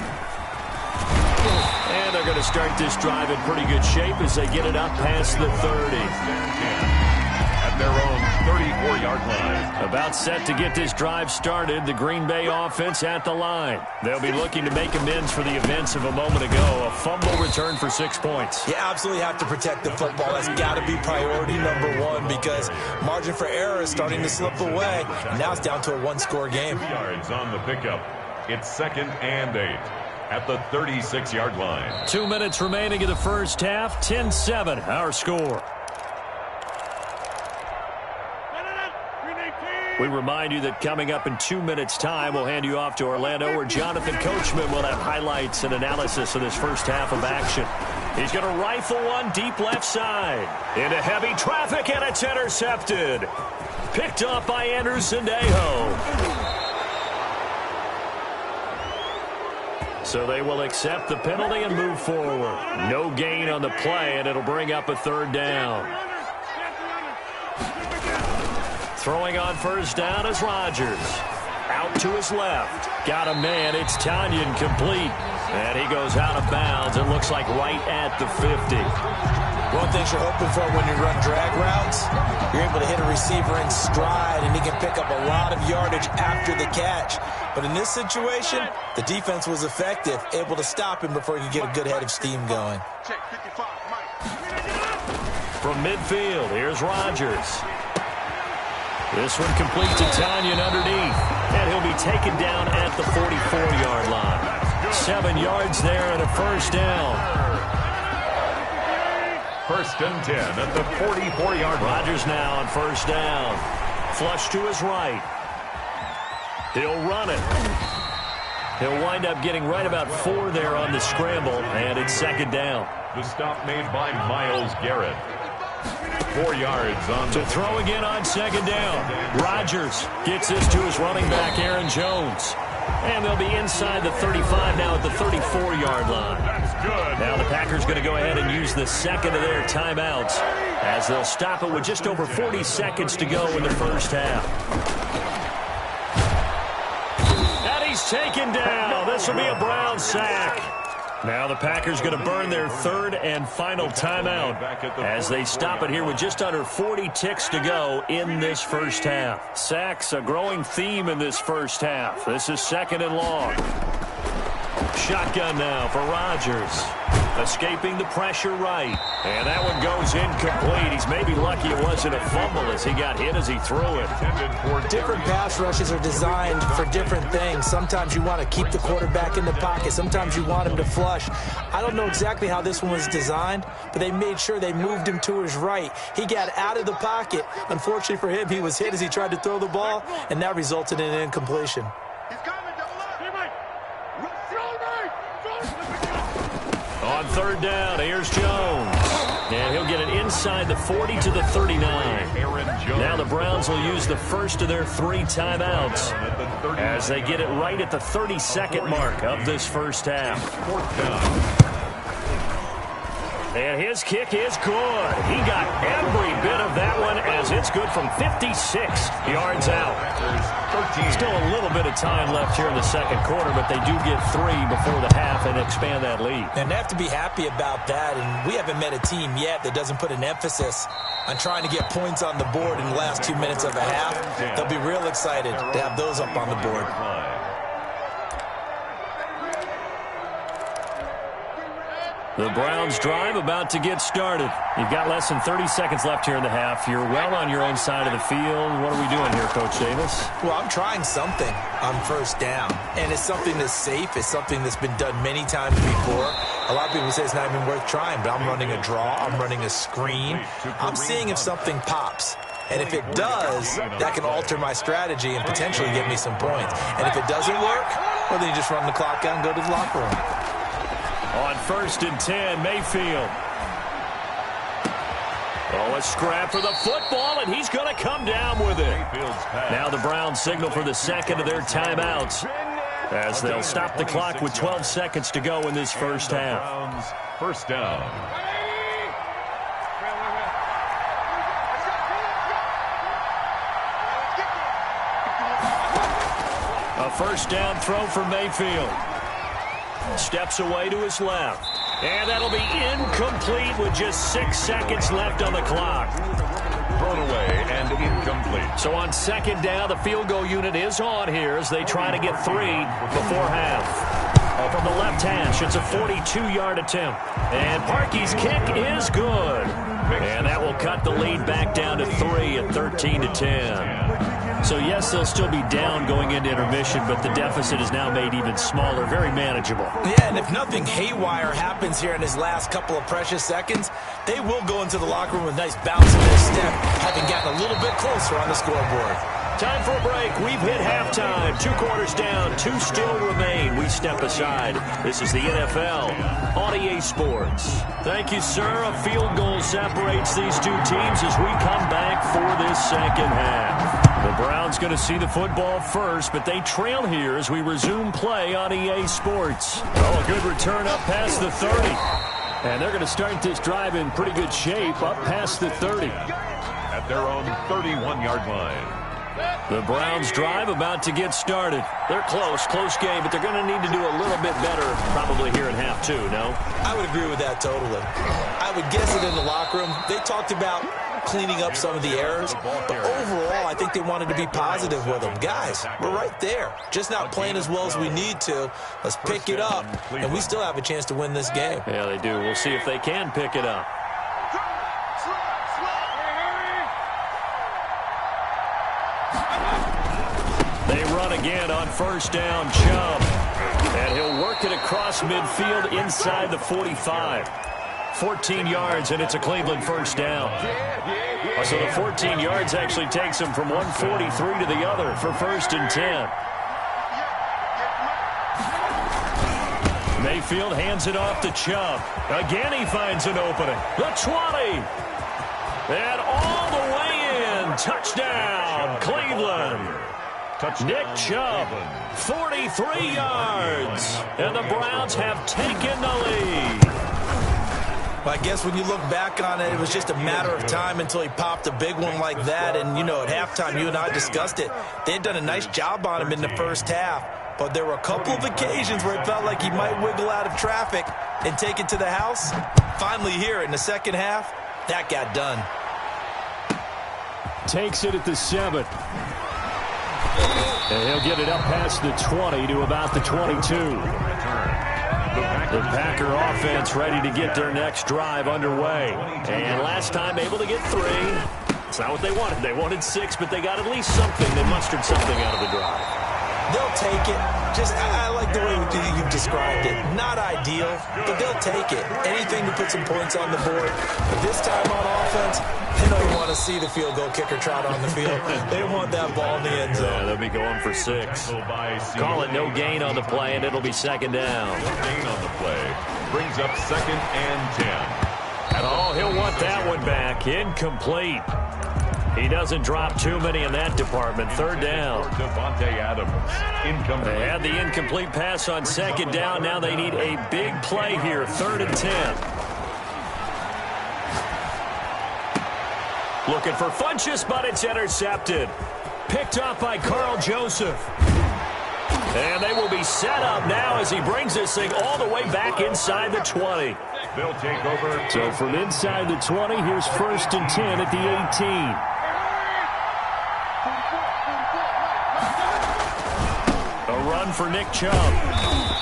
And they're going to start this drive in pretty good shape as they get it up past the 30. At their own 34-yard line. About set to get this drive started. The Green Bay offense at the line. They'll be looking to make amends for the events of a moment ago. A fumble return for 6 points. You absolutely have to protect the football. That's got to be priority number one because margin for error is starting to slip away. And now it's down to a one-score game. 2 yards on the pickup. It's 2nd and 8. at the 36-yard line. 2 minutes remaining in the first half. 10-7, our score. We remind you that coming up in 2 minutes' time, we'll hand you off to Orlando, where Jonathan Coachman will have highlights and analysis of this first half of action. He's going to rifle one deep left side. Into heavy traffic, and it's intercepted. Picked up by Andrew Sendejo. So they will accept the penalty and move forward. No gain on the play, and it'll bring up a third down. Throwing on first down is Rodgers. Out to his left. Got a man. It's Tanyan complete. And he goes out of bounds. It looks like right at the 50. One thing you're hoping for when you run drag routes, you're able to hit a receiver in stride, and he can pick up a lot of yardage after the catch. But in this situation, the defense was effective, able to stop him before he could get a good head of steam going. From midfield, here's Rodgers. This one complete to Tanyan underneath. And he'll be taken down at the 44-yard line. 7 yards there and a first down. First and 10 at the 44-yard line. Rodgers now on first down. Flush to his right. He'll run it. He'll wind up getting right about 4 there on the scramble, and it's second down. The stop made by Myles Garrett. 4 yards on to throw again on second down. Rodgers gets this to his running back, Aaron Jones. And they'll be inside the 35 now at the 34-yard line. That's good. Now the Packers going to go ahead and use the second of their timeouts as they'll stop it with just over 40 seconds to go in the first half. And he's taken down. This will be a Brown sack. Now the Packers going to burn their third and final timeout as they stop it here with just under 40 ticks to go in this first half. Sacks, a growing theme in this first half. This is second and long. Shotgun now for Rodgers. Escaping the pressure right. And that one goes incomplete. He's maybe lucky it wasn't a fumble as he got hit as he threw it. Different pass rushes are designed for different things. Sometimes you want to keep the quarterback in the pocket. Sometimes you want him to flush. I don't know exactly how this one was designed, but they made sure they moved him to his right. He got out of the pocket. Unfortunately for him, he was hit as he tried to throw the ball, and that resulted in an incompletion. On third down, here's Jones. And he'll get it inside the 40 to the 39. Now the Browns will use the first of their 3 timeouts as they get it right at the 32nd mark of this first half. And his kick is good. He got every bit of that one as it's good from 56 yards out. Still a little bit of time left here in the second quarter, but they do get 3 before the half and expand that lead. And they have to be happy about that, and we haven't met a team yet that doesn't put an emphasis on trying to get points on the board in the last 2 minutes of a half. They'll be real excited to have those up on the board. The Browns drive about to get started. You've got less than 30 seconds left here in the half. You're well on your own side of the field. What are we doing here, Coach Davis? Well, I'm trying something on first down, and it's something that's safe. It's something that's been done many times before. A lot of people say it's not even worth trying, but I'm running a draw. I'm running a screen. I'm seeing if something pops. And if it does, that can alter my strategy and potentially get me some points. And if it doesn't work, well, then you just run the clock out and go to the locker room. On first and 10, Mayfield. Oh, a scrap for the football, and he's going to come down with it. Now the Browns signal for the second of their timeouts as they'll stop the clock with 12 seconds to go in this first half. First down. A first down throw for Mayfield. Steps away to his left. And that'll be incomplete with just 6 seconds left on the clock. Thrown away and incomplete. So on second down, the field goal unit is on here as they try to get 3 before half. From the left hash, it's a 42-yard attempt. And Parkey's kick is good. And that will cut the lead back down to 3 at 13-10. So, yes, they'll still be down going into intermission, but the deficit is now made even smaller, very manageable. Yeah, and if nothing haywire happens here in his last couple of precious seconds, they will go into the locker room with a nice bounce in their step, having gotten a little bit closer on the scoreboard. Time for a break. We've hit halftime. 2 quarters down. 2 still remain. We step aside. This is the NFL on EA Sports. Thank you, sir. A field goal separates these two teams as we come back for this second half. The Browns going to see the football first, but they trail here as we resume play on EA Sports. Oh, a good return up past the 30. And they're going to start this drive in pretty good shape up past the 30. At their own 31-yard line. The Browns drive about to get started. They're close game, but they're going to need to do a little bit better probably here in half 2, no? I would agree with that totally. I would guess it in the locker room. They talked about cleaning up some of the errors, but overall I think they wanted to be positive with them. Guys, we're right there. Just not playing as well as we need to. Let's pick it up, and we still have a chance to win this game. Yeah, they do. We'll see if they can pick it up. They run again on first down, Chubb. And he'll work it across midfield inside the 45. 14 yards, and it's a Cleveland first down. So the 14 yards actually takes him from 143 to the other for 1st and 10. Mayfield hands it off to Chubb. Again he finds an opening. The 20. And all the way in. Touchdown, Cleveland. Nick Chubb, 43 yards. And the Browns have taken the lead. Well, I guess when you look back on it, it was just a matter of time until he popped a big one like that. And, you know, at halftime, you and I discussed it. They had done a nice job on him in the first half. But there were a couple of occasions where it felt like he might wiggle out of traffic and take it to the house. Finally here in the second half, that got done. Takes it at the 7. And he'll get it up past the 20 to about the 22. The Packer offense ready to get their next drive underway. And last time able to get 3. It's not what they wanted. They wanted 6, but they got at least something. They mustered something out of the drive. They'll take it. I like the way you described it. Not ideal, but they'll take it. Anything to put some points on the board. But this time on offense, they don't want to see the field goal kicker trot on the field. They want that ball in the end zone. Yeah, they'll be going for 6. Call it no gain on the play, and it'll be second down. No gain on the play. Brings up 2nd and 10. Oh, he'll want that one back. Incomplete. He doesn't drop too many in that department. 3rd down. Devontae Adams. Incomplete. They had the incomplete pass on 2nd down. Now they need a big play here. 3rd and 10. Looking for Funchess, but it's intercepted. Picked up by Carl Joseph. And they will be set up now as he brings this thing all the way back inside the 20. They'll take over. So from inside the 20, here's 1st and 10 at the 18. A run for Nick Chubb.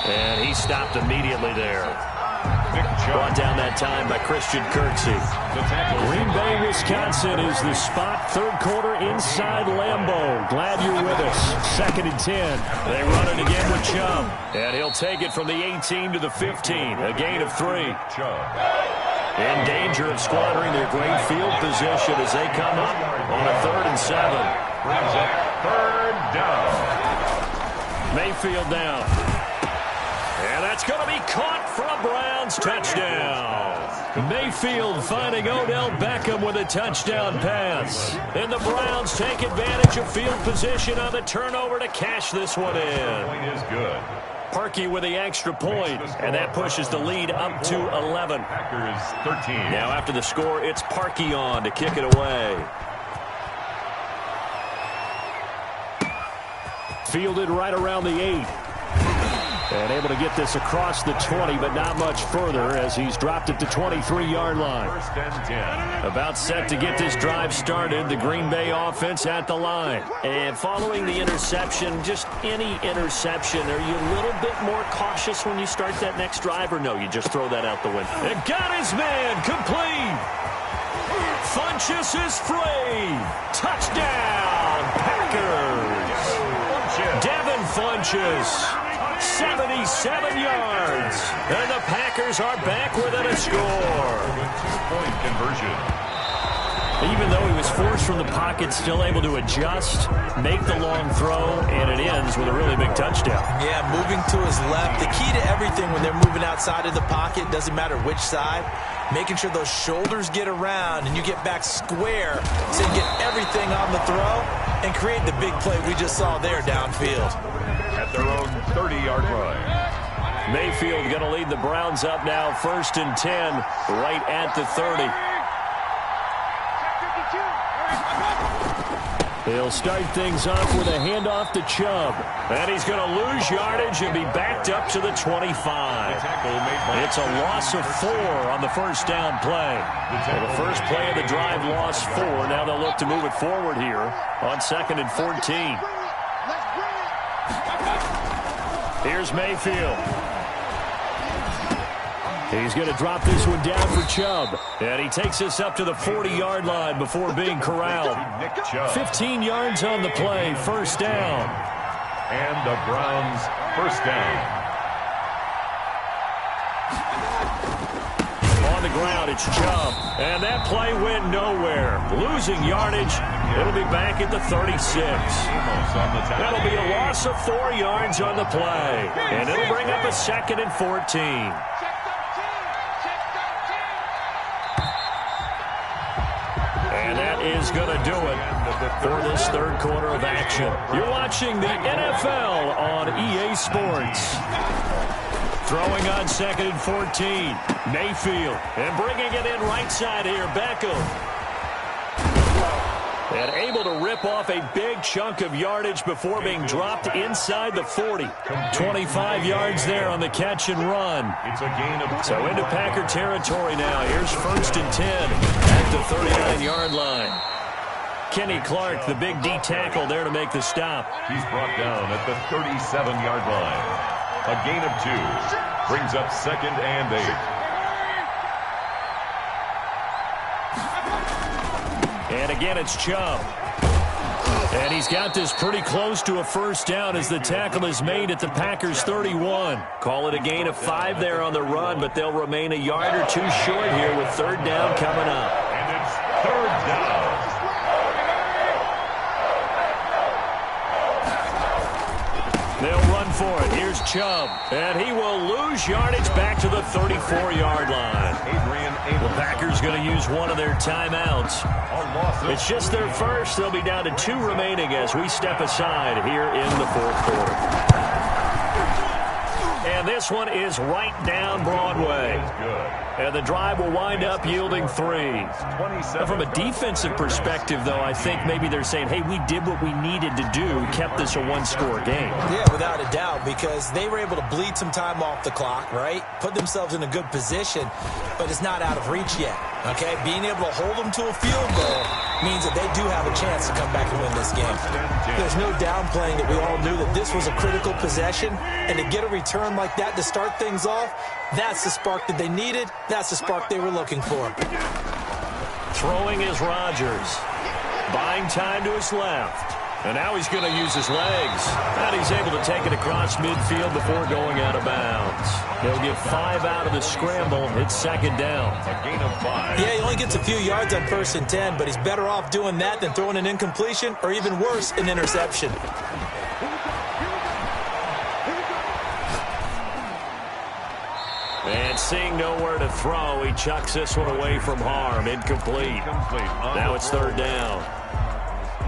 And he stopped immediately there. Brought down that time by Christian Kirksey. Green Bay, Wisconsin is the spot. 3rd quarter inside Lambeau. Glad you're with us. 2nd and 10. They run it again with Chubb. And he'll take it from the 18 to the 15. A gain of 3. In danger of squandering their great field position as they come up on a 3rd and 7. Brings up 3rd down. Mayfield down. And that's going to be caught for a Browns touchdown. Mayfield finding Odell Beckham with a touchdown pass. And the Browns take advantage of field position on the turnover to cash this one in. Point is good. Parkey with the extra point, and that pushes the lead up to 11. Packers 13. Now after the score, it's Parkey on to kick it away. Fielded right around the 8. And able to get this across the 20, but not much further as he's dropped it to 23-yard line. 1st and 10. About set to get this drive started. The Green Bay offense at the line. And following the interception, just any interception, are you a little bit more cautious when you start that next drive, or no, you just throw that out the window? And got his man complete. Funchess is free. Touchdown, Packers. Packers. Devin Funches, 77 yards. And the Packers are back within a score. Two-point conversion. Even though he was forced from the pocket, still able to adjust, make the long throw, and it ends with a really big touchdown. Yeah, moving to his left. The key to everything when they're moving outside of the pocket, doesn't matter which side, making sure those shoulders get around and you get back square so you get everything on the throw and create the big play we just saw there downfield. At their own 30-yard line. Mayfield going to lead the Browns up now, 1st and 10, right at the 30. He'll start things off with a handoff to Chubb. And he's going to lose yardage and be backed up to the 25. It's a loss of 4 on the first down play. Well, the first play of the drive lost 4. Now they'll look to move it forward here on 2nd and 14. Here's Mayfield. He's going to drop this one down for Chubb. And he takes us up to the 40-yard line before being corralled. 15 yards on the play, first down. And the Browns first down. On the ground, it's Chubb. And that play went nowhere. Losing yardage. It'll be back at the 36. That'll be a loss of 4 yards on the play. And it'll bring up a 2nd and 14. And that is going to do it for this third quarter of action. You're watching the NFL on EA Sports. Throwing on 2nd and 14. Mayfield. And bringing it in right side here. Beckham. And able to rip off a big chunk of yardage before being dropped inside the 40. 25 yards there on the catch and run. It's a gain of So into Packer territory now. Here's 1st and 10 at the 39-yard line. Kenny Clark, the big D tackle there to make the stop. He's brought down at the 37-yard line. A gain of 2 brings up 2nd and 8. And again, it's Chubb. And he's got this pretty close to a first down as the tackle is made at the Packers' 31. Call it a gain of 5 there on the run, but they'll remain a yard or 2 short here with 3rd down coming up. And it's 3rd down. They'll run for it. Here's Chubb. And he will lose yardage back to the 34-yard line. The Packers going to use one of their timeouts. It's just their first. They'll be down to 2 remaining as we step aside here in the 4th quarter. And this one is right down Broadway. And the drive will wind up yielding 3. Now, from a defensive perspective, though, I think maybe they're saying, hey, we did what we needed to do, kept this a 1-score game. Yeah, without a doubt, because they were able to bleed some time off the clock, right? Put themselves in a good position, but it's not out of reach yet, okay? Being able to hold them to a field goal means that they do have a chance to come back and win this game. There's no downplaying that we all knew that this was a critical possession, and to get a return like that to start things off, that's the spark that they needed. That's the spark they were looking for. Throwing is Rodgers. Buying time to his left. And now he's going to use his legs. And he's able to take it across midfield before going out of bounds. He'll get 5 out of the scramble. It's 2nd down. A gain of 5. Yeah, he only gets a few yards on 1st and 10, but he's better off doing that than throwing an incompletion or even worse, an interception. And seeing nowhere to throw, he chucks this one away from harm. Incomplete. Now it's 3rd down.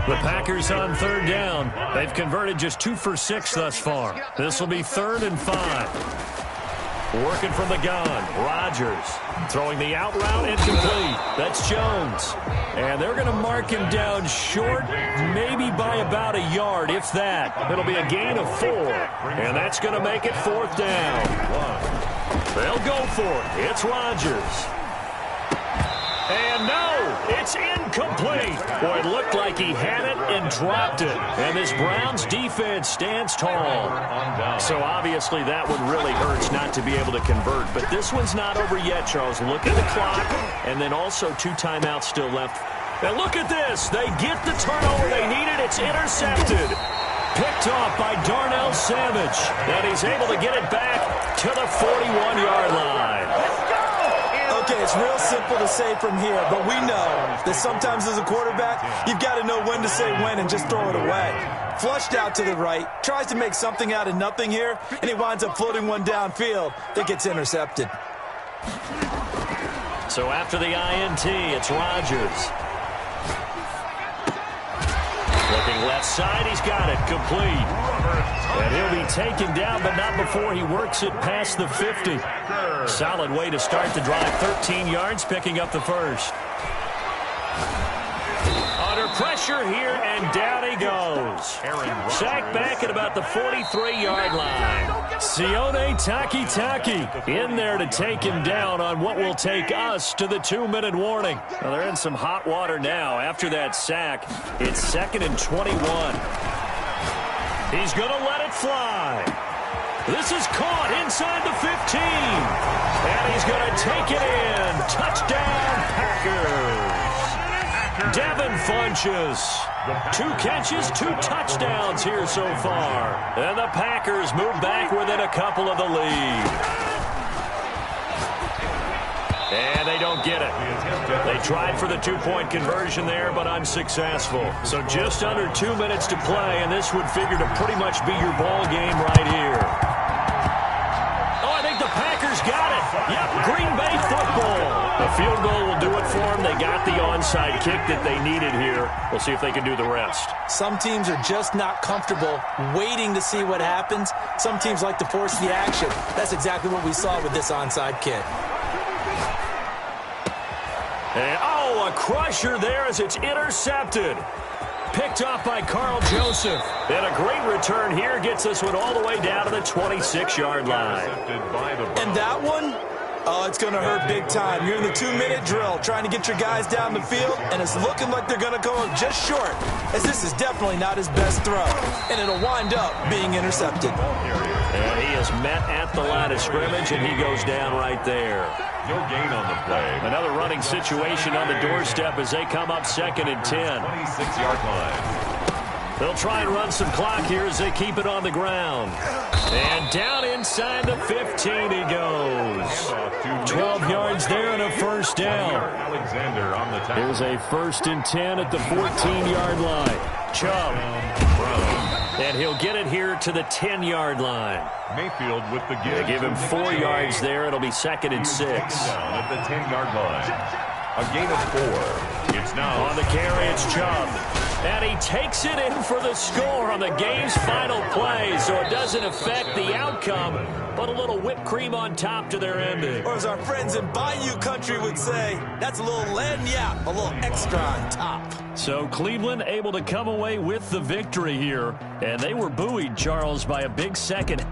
The Packers on 3rd down. They've converted just 2 for 6 thus far. This will be 3rd and 5. Working from the gun. Rodgers throwing the out route, incomplete. That's Jones. And they're going to mark him down short, maybe by about a yard, if that. It'll be a gain of 4. And that's going to make it 4th down. They'll go for it. It's Rodgers. And no, it's incomplete. Boy, it looked like he had it and dropped it. And this Browns defense stands tall. So obviously that one really hurts not to be able to convert. But this one's not over yet, Charles. Look at the clock. And then also 2 timeouts still left And look at this. They get the turnover they needed. It's intercepted. Picked off by Darnell Savage. And he's able to get it back to the 41-yard line. Okay, it's real simple to say from here, but we know that sometimes as a quarterback, you've got to know when to say when and just throw it away. Flushed out to the right, tries to make something out of nothing here, and he winds up floating one downfield that gets intercepted. So after the INT, it's Rodgers. Looking left side, he's got it, complete. And he'll be taken down, but not before he works it past the 50. Solid way to start the drive, 13 yards, picking up the first. Under pressure here, and down he goes. Sacked back at about the 43-yard line. Sione Takitaki in there to take him down on what will take us to the 2-minute warning. Well, they're in some hot water now. After that sack, it's 2nd and 21. He's going to let it fly. This is caught inside the 15. And he's going to take it in. Touchdown, Packers. Devin Funchess. 2 catches, 2 touchdowns here so far. And the Packers move back within a couple of the lead. And they don't get it. They tried for the 2-point conversion there, but unsuccessful. So just under 2 minutes to play, and this would figure to pretty much be your ball game right here. Oh, I think the Packers got it. Yep, Green Bay football. The field goal will do it for them. They got the onside kick that they needed here. We'll see if they can do the rest. Some teams are just not comfortable waiting to see what happens. Some teams like to force the action. That's exactly what we saw with this onside kick. And, oh, a crusher there as it's intercepted. Picked off by Carl Joseph. And a great return here gets this one all the way down to the 26-yard line. And that one, oh, it's going to hurt big time. You're in the 2-minute drill trying to get your guys down the field, and it's looking like they're going to go just short, as this is definitely not his best throw. And it'll wind up being intercepted. And he is met at the line of scrimmage, and he goes down right there. No gain on the play. Another running situation on the doorstep as they come up 2nd and 10. 26-yard line. They'll try and run some clock here as they keep it on the ground. And down inside the 15 he goes. 12 yards there and a first down. Alexander on the tackle. Here's a 1st and 10 at the 14-yard line. Chubb. And he'll get it here to the 10-yard line. Mayfield with the give. They give him 4 yards there. It'll be 2nd and 6. Down at the 10-yard line. A gain of 4. It's now on the carry, it's Chubb. And he takes it in for the score on the game's final play, so it doesn't affect the outcome, but a little whipped cream on top to their ending. Or as our friends in Bayou Country would say, that's a little lagniappe, a little extra on top. So Cleveland able to come away with the victory here, and they were buoyed, Charles, by a big second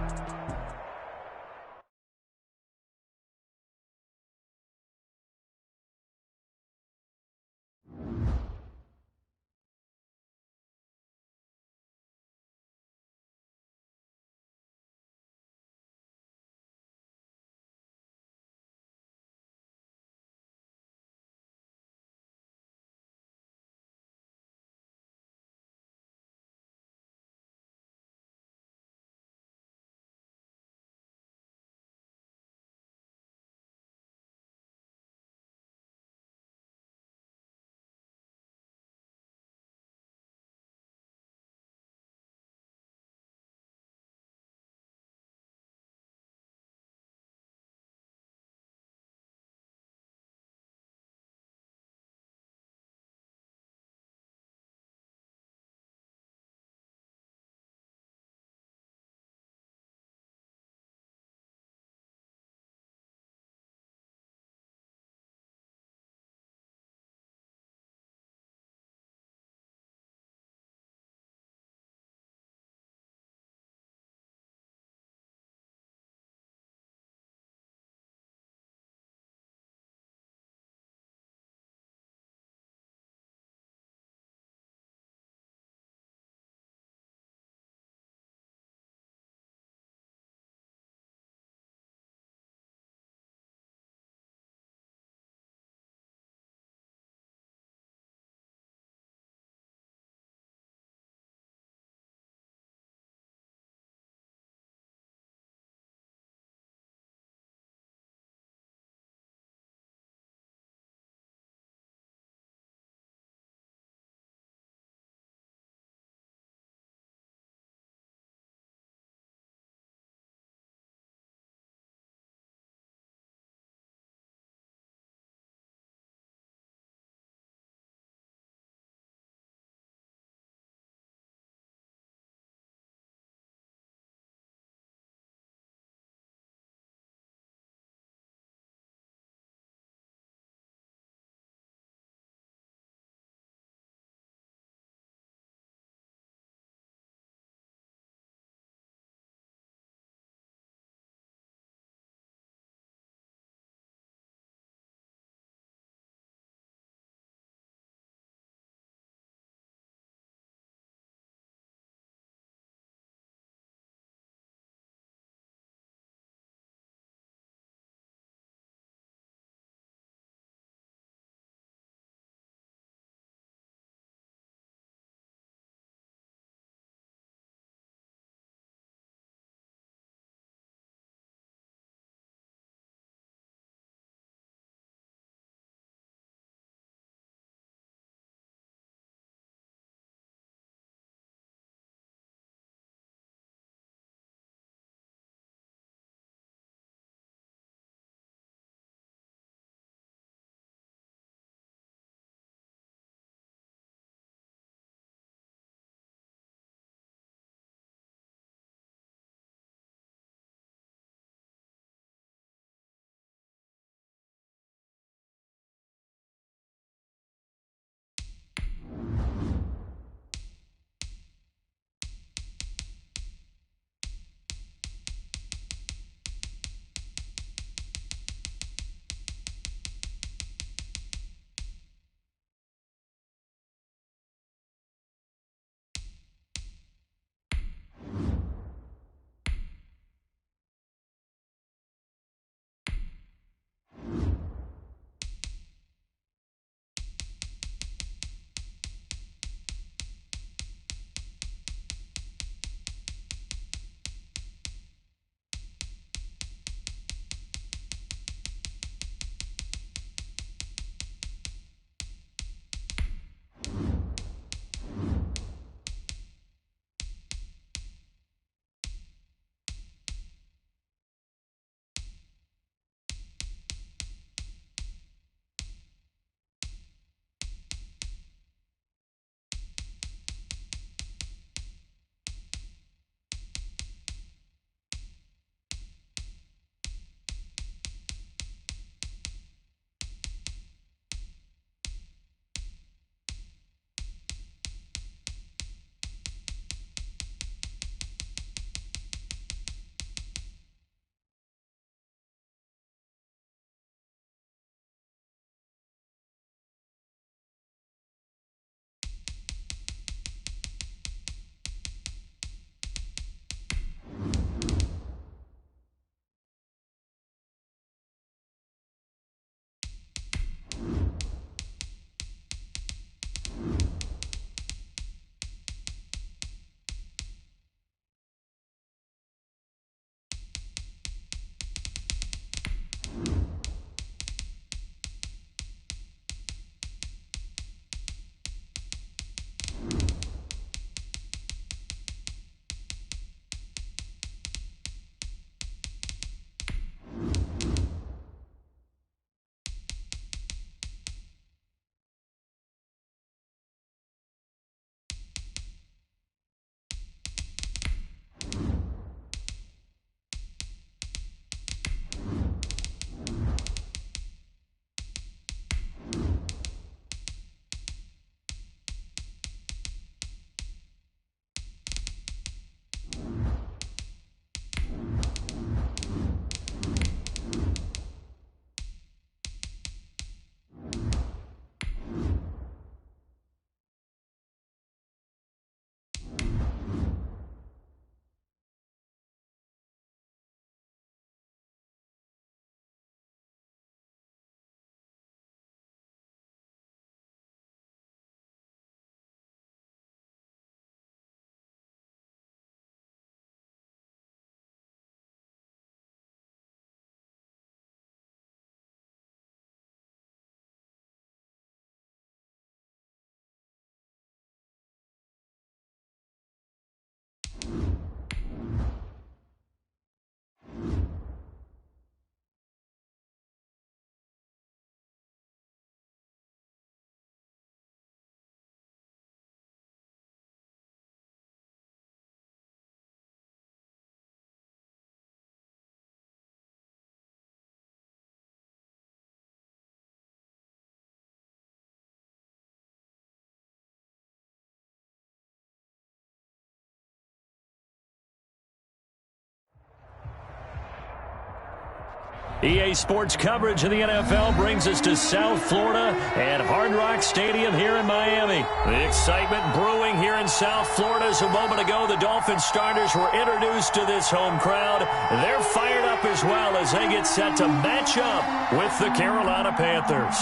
EA Sports coverage of the NFL brings us to South Florida and Hard Rock Stadium here in Miami. The excitement brewing here in South Florida as a moment ago the Dolphins starters were introduced to this home crowd. They're fired up as well as they get set to match up with the Carolina Panthers.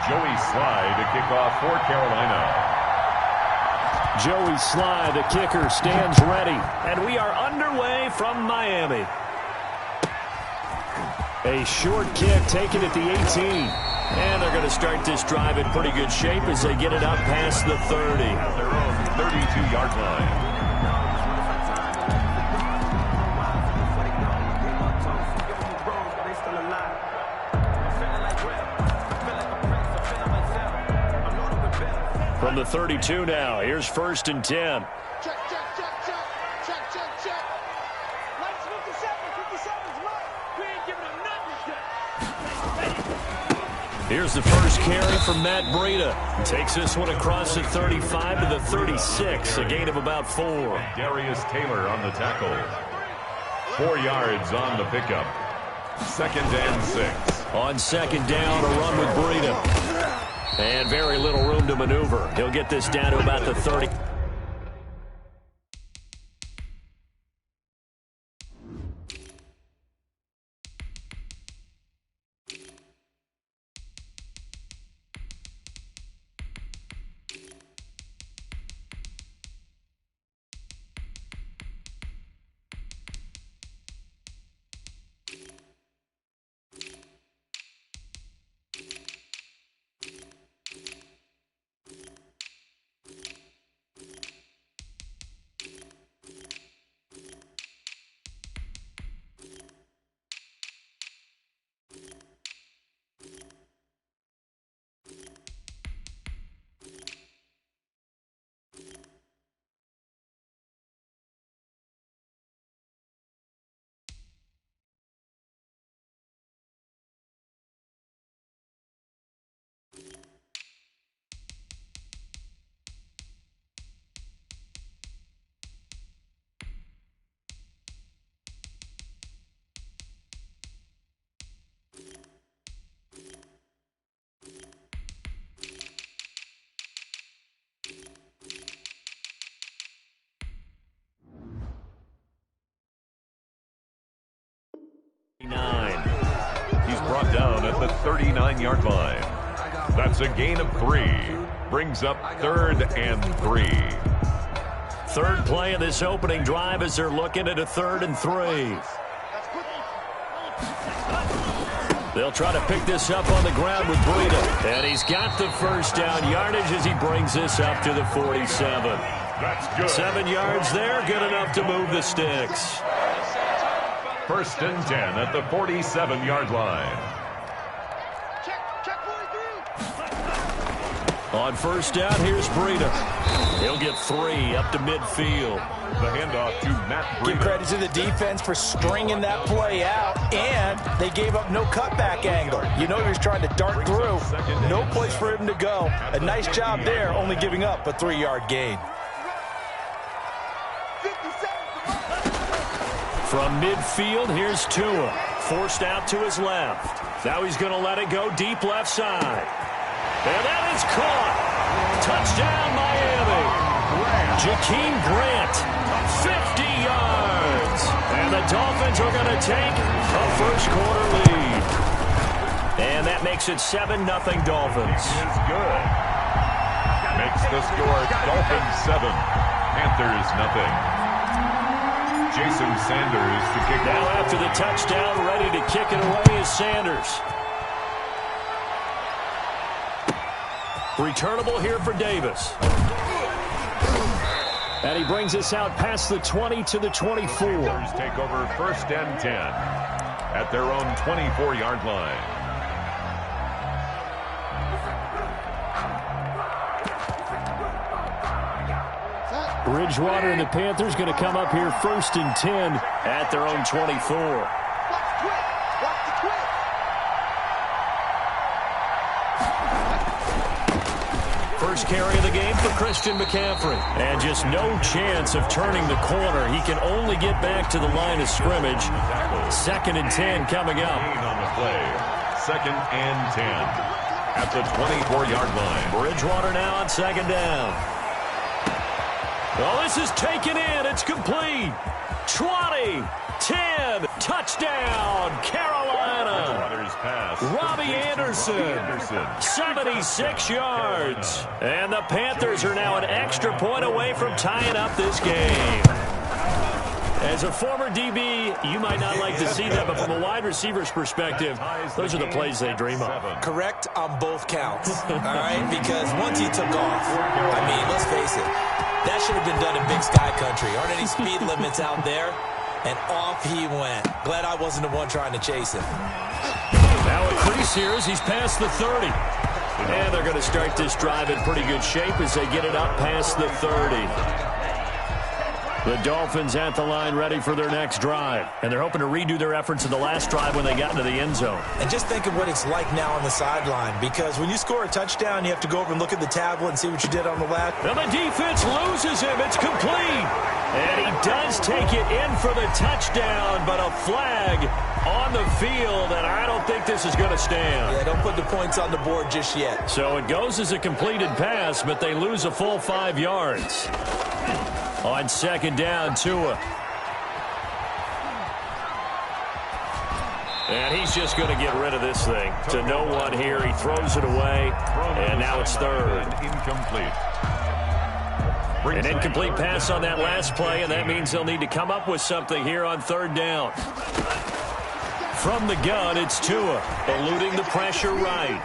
Joey Sly to kick off for Carolina. Joey Sly, the kicker, stands ready. And we are underway from Miami. A short kick taken at the 18. And they're going to start this drive in pretty good shape as they get it up past the 30. At their own 32-yard line. From the 32 now, here's 1st and 10. Check. Lights 57's right. We ain't giving them nothing. Here's the first carry from Matt Breida. Takes this one across the 35 to the 36, a gain of about 4. Darius Taylor on the tackle. 4 yards on the pickup. 2nd and 6. On 2nd down, a run with Breida. And very little room to maneuver. He'll get this down to about the 30. He's brought down at the 39-yard line. That's a gain of 3. Brings up 3rd and 3. Third play of this opening drive as they're looking at a 3rd and 3. They'll try to pick this up on the ground with Breida. And he's got the first down yardage as he brings this up to the 47. That's good. 7 yards there, good enough to move the sticks. 1st and 10 at the 47-yard line. Check 43. On 1st down, here's Breida. He'll get 3 up to midfield. The handoff to Matt Breida. Give credit to the defense for stringing that play out, and they gave up no cutback angle. You know he was trying to dart through. No place for him to go. A nice job there, only giving up a 3-yard gain. From midfield, here's Tua. Forced out to his left. Now he's going to let it go deep left side. And that is caught. Touchdown, Miami. Jakeem Grant, 50 yards. And the Dolphins are going to take a first-quarter lead. And that makes it 7-0 Dolphins. Is good. Makes the score Dolphins 7, Panthers nothing. Jason Sanders to kick now off. After the touchdown, ready to kick it away is Sanders. Returnable here for Davis. And he brings us out past the 20 to the 24. Panthers take over 1st and 10 at their own 24-yard line. Bridgewater and the Panthers going to come up here 1st and 10 at their own 24. Watch the twist. first carry of the game for Christian McCaffrey. And just no chance of turning the corner. He can only get back to the line of scrimmage. 2nd and 10 coming up. On the play. 2nd and 10 at the 24-yard line. Bridgewater now on 2nd down. Oh, this is taken in. It's complete. 20, 10, touchdown, Carolina. Robbie Anderson, 76 yards. And the Panthers are now an extra point away from tying up this game. As a former DB, you might not like to see that, but from a wide receiver's perspective, those are the plays they dream of. Correct on both counts, all right? Because once he took off, I mean, let's face it, that should have been done in Big Sky Country. Aren't any speed limits out there? And off he went. Glad I wasn't the one trying to chase him. Now a crease here as he's past the 30. And they're going to start this drive in pretty good shape as they get it up past the 30. The Dolphins at the line ready for their next drive. And they're hoping to redo their efforts in the last drive when they got into the end zone. And just think of what it's like now on the sideline. Because when you score a touchdown, you have to go over and look at the tablet and see what you did on the left. And the defense loses him. It's complete. And he does take it in for the touchdown, but a flag on the field, and I don't think this is going to stand. Yeah, don't put the points on the board just yet. So it goes as a completed pass, but they lose a full 5 yards. On 2nd down, Tua. And he's just going to get rid of this thing. To no one here. He throws it away, and now it's 3rd. Incomplete. An incomplete pass on that last play, and that means they'll need to come up with something here on 3rd down. From the gun, it's Tua, eluding the pressure right.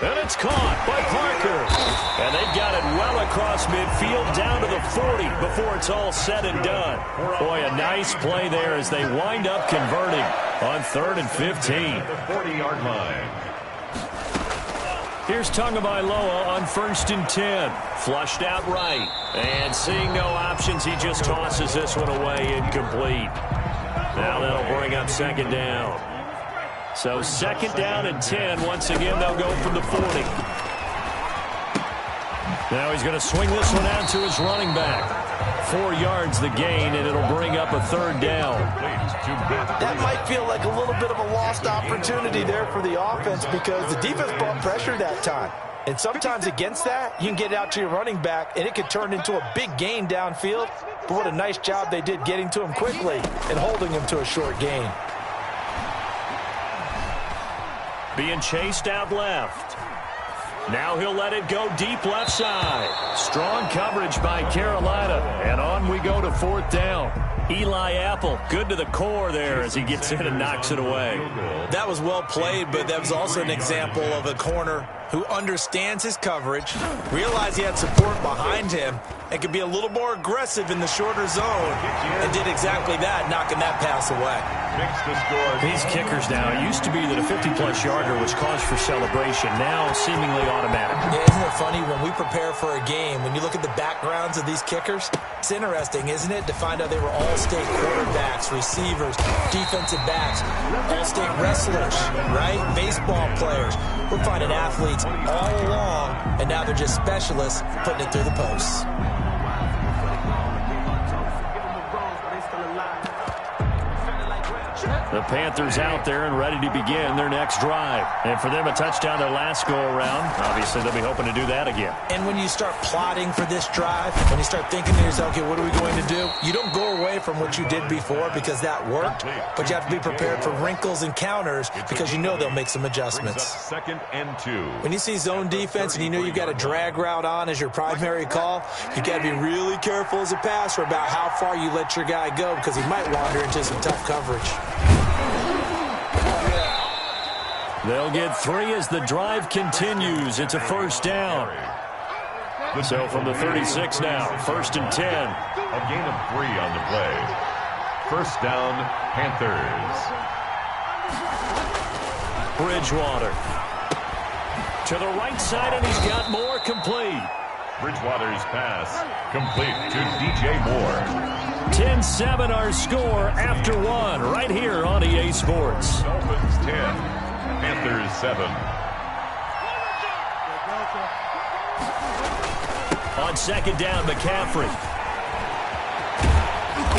And it's caught by Parker. And they've got it well across midfield down to the 40 before it's all said and done. Boy, a nice play there as they wind up converting on 3rd and 15. The 40-yard line. Here's Tagovailoa on 1st and 10. Flushed out right. And seeing no options, he just tosses this one away incomplete. Now that'll bring up 2nd down. So 2nd down and 10. Once again, they'll go from the 40. Now he's going to swing this one out to his running back. 4 yards the gain, and it'll bring up a 3rd down. That might feel like a little bit of a lost opportunity there for the offense because the defense brought pressure that time. And sometimes against that, you can get out to your running back, and it could turn into a big gain downfield. But what a nice job they did getting to him quickly and holding him to a short gain. Being chased out left. Now he'll let it go deep left side. Strong coverage by Carolina. And on we go to 4th down. Eli Apple, good to the core there as he gets in and knocks it away. That was well played, but that was also an example of a corner who understands his coverage, realized he had support behind him, and could be a little more aggressive in the shorter zone, and did exactly that, knocking that pass away. These kickers now, it used to be that a 50-plus yarder was cause for celebration. Now seemingly automatic. Yeah, isn't it funny when we prepare for a game, when you look at the backgrounds of these kickers, it's interesting, isn't it, to find out they were all-state quarterbacks, receivers, defensive backs, all-state wrestlers, right? Baseball players. We're finding athletes all along, and now they're just specialists putting it through the posts. The Panthers out there and ready to begin their next drive. And for them, a touchdown their last go-around. Obviously, they'll be hoping to do that again. And when you start plotting for this drive, when you start thinking to yourself, okay, what are we going to do? You don't go away from what you did before because that worked, but you have to be prepared for wrinkles and counters because you know they'll make some adjustments. 2nd and 2. When you see zone defense and you know you've got a drag route on as your primary call, you got to be really careful as a passer about how far you let your guy go because he might wander into some tough coverage. They'll get 3 as the drive continues. It's a 1st down. So from the 36 now, 1st and 10. A gain of 3 on the play. 1st down, Panthers. Bridgewater. To the right side, and he's got more complete. Bridgewater's pass complete to DJ Moore. 10-7 our score after 1 right here on EA Sports. Dolphins 10, Panthers 7. On second down, McCaffrey.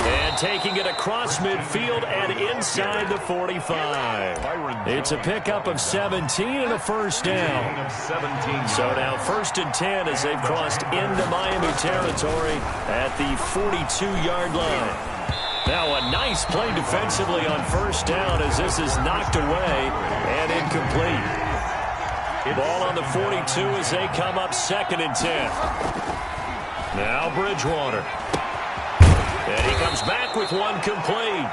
And taking it across midfield and inside the 45. It's a pickup of 17 and a first down. So now 1st and 10 as they've crossed into Miami territory at the 42-yard line. Now a nice play defensively on first down as this is knocked away and incomplete. Ball on the 42 as they come up 2nd and 10. Now Bridgewater. And he comes back with one complete.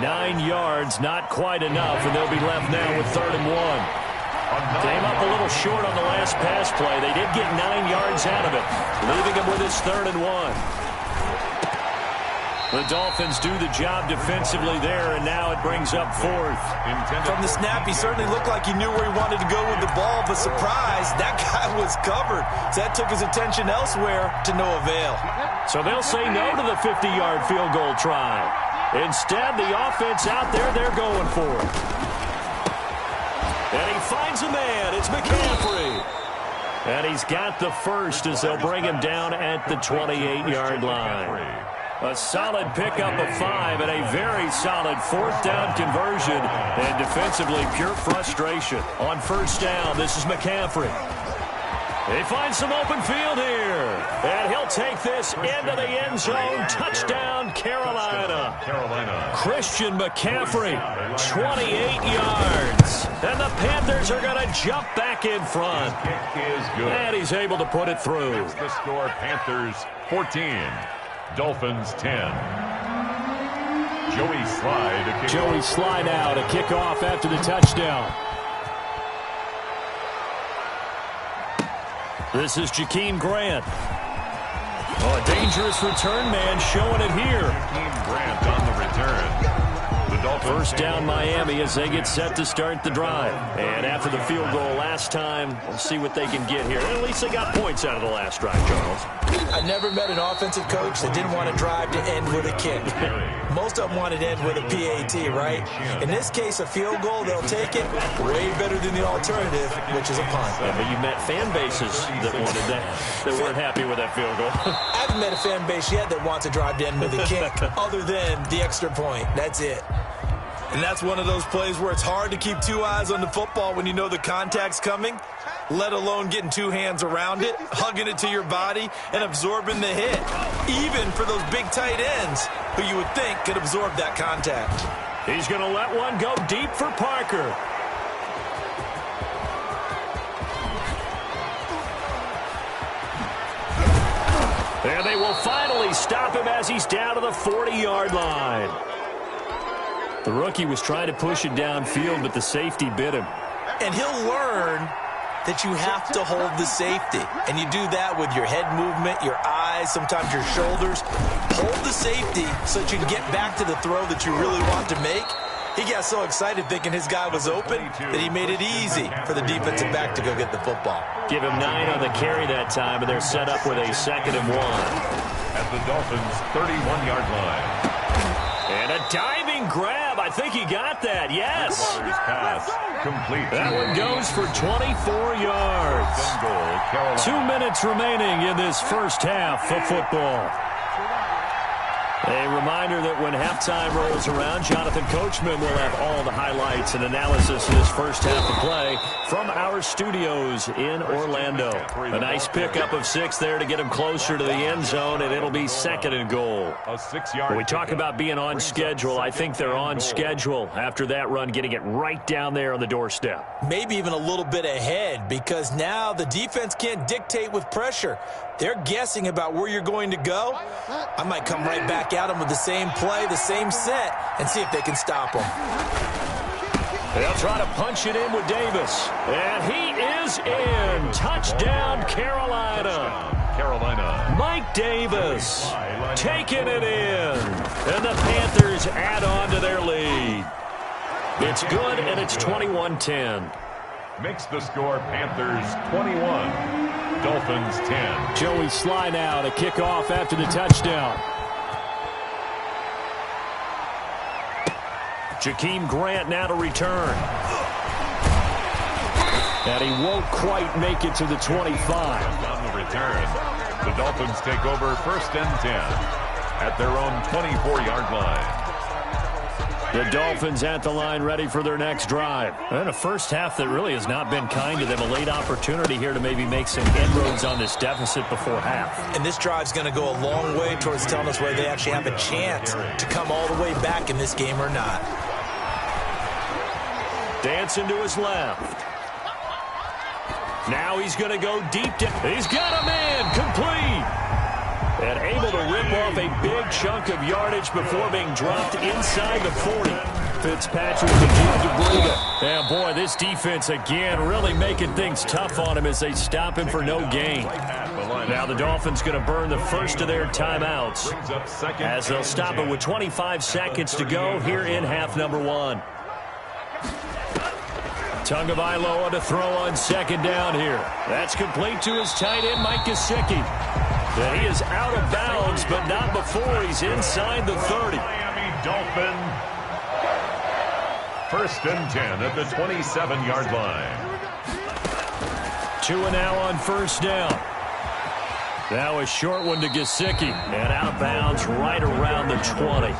9 yards, not quite enough, and they'll be left now with 3rd and 1. Came up a little short on the last pass play. They did get 9 yards out of it, leaving him with his 3rd and 1. The Dolphins do the job defensively there, and now it brings up 4th. From the snap, he certainly looked like he knew where he wanted to go with the ball, but surprise, that guy was covered. So that took his attention elsewhere to no avail. So they'll say no to the 50-yard field goal try. Instead, the offense out there, they're going for it. And he finds a man. It's McCaffrey. And he's got the first as they'll bring him down at the 28-yard line. A solid pickup of 5 and a very solid 4th down conversion. And defensively, pure frustration. On first down, this is McCaffrey. He finds some open field here. And he'll take this into the end zone. Touchdown, Carolina. Christian McCaffrey, 28 yards. And the Panthers are going to jump back in front. And he's able to put it through. It's the score, Panthers 14. Dolphins 10. Joey Slide out, a kickoff after the touchdown. This is Jakeem Grant. Oh, a dangerous return man showing it here. Jakeem Grant on the return. First down Miami as they get set to start the drive. And after the field goal last time, we'll see what they can get here. At least they got points out of the last drive, Charles. I never met an offensive coach that didn't want to drive to end with a kick. Most of them wanted to end with a PAT, right? In this case, a field goal, they'll take it way better than the alternative, which is a punt. Yeah, but you met fan bases that wanted that, that weren't happy with that field goal. I haven't met a fan base yet that wants to drive to end with a kick other than the extra point. That's it. And that's one of those plays where it's hard to keep 2 eyes on the football when you know the contact's coming, let alone getting 2 hands around it, hugging it to your body, and absorbing the hit, even for those big tight ends who you would think could absorb that contact. He's going to let one go deep for Parker. And they will finally stop him as he's down to the 40-yard line. The rookie was trying to push it downfield, but the safety bit him. And he'll learn that you have to hold the safety. And you do that with your head movement, your eyes, sometimes your shoulders. Hold the safety so that you can get back to the throw that you really want to make. He got so excited thinking his guy was open that he made it easy for the defensive back to go get the football. Give him 9 on the carry that time, and they're set up with a 2nd and 1. At the Dolphins' 31-yard line. And a diving grab. I think he got that. Yes. Pass complete. That one goes for 24 yards. 2 minutes remaining in this first half of football. A reminder that when halftime rolls around, Jonathan Coachman will have all the highlights and analysis of this first half of play from our studios in Orlando. A nice pickup of 6 there to get him closer to the end zone, and it'll be 2nd and goal. When we talk about being on schedule, I think they're on schedule after that run, getting it right down there on the doorstep. Maybe even a little bit ahead, because now the defense can't dictate with pressure. They're guessing about where you're going to go. I might come right back at them with the same play, the same set, and see if they can stop them. They'll try to punch it in with Davis. And he is in. Touchdown, Carolina. Mike Davis taking it in. And the Panthers add on to their lead. It's good, and it's 21-10. Makes the score Panthers 21. Dolphins 10. Joey Slide out, a kickoff after the touchdown. Jakeem Grant now to return. And he won't quite make it to the 25. On the return, the Dolphins take over 1st and 10 at their own 24-yard line. The Dolphins at the line ready for their next drive. And a first half that really has not been kind to them. A late opportunity here to maybe make some inroads on this deficit before half. And this drive's going to go a long way towards telling us whether they actually have a chance to come all the way back in this game or not. Dancing to his left. Now he's going to go deep down. He's got a man complete. And able to rip off a big chunk of yardage before being dropped inside the 40. Fitzpatrick begins to bring it. And boy, this defense again really making things tough on him as they stop him for no gain. Now the Dolphins going to burn the first of their timeouts as they'll stop it with 25 seconds to go here in half number 1. Tagovailoa to throw on 2nd down here. That's complete to his tight end, Mike Gesicki. And he is out of bounds, but not before he's inside the 30. Miami Dolphin. 1st and 10 at the 27-yard line. 2 now on 1st down. Now a short one to Gesicki. And out of bounds right around the 20.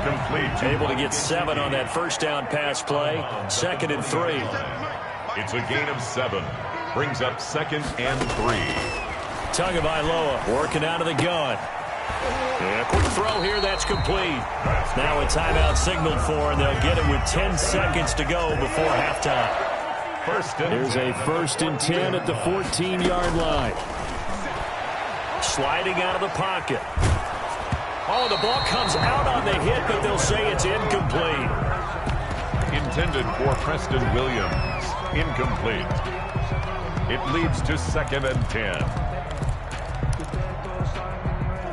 Complete. Able to get 7 on that 1st down pass play. 2nd and 3. It's a gain of 7. Brings up 2nd and 3. Tagovailoa working out of the gun. And a quick throw here, that's complete. Now a timeout signaled for, and they'll get it with 10 seconds to go before halftime. Here's a 1st and 10 at the 14-yard line. Sliding out of the pocket. Oh, the ball comes out on the hit, but they'll say it's incomplete. Intended for Preston Williams. Incomplete. It leads to 2nd and 10.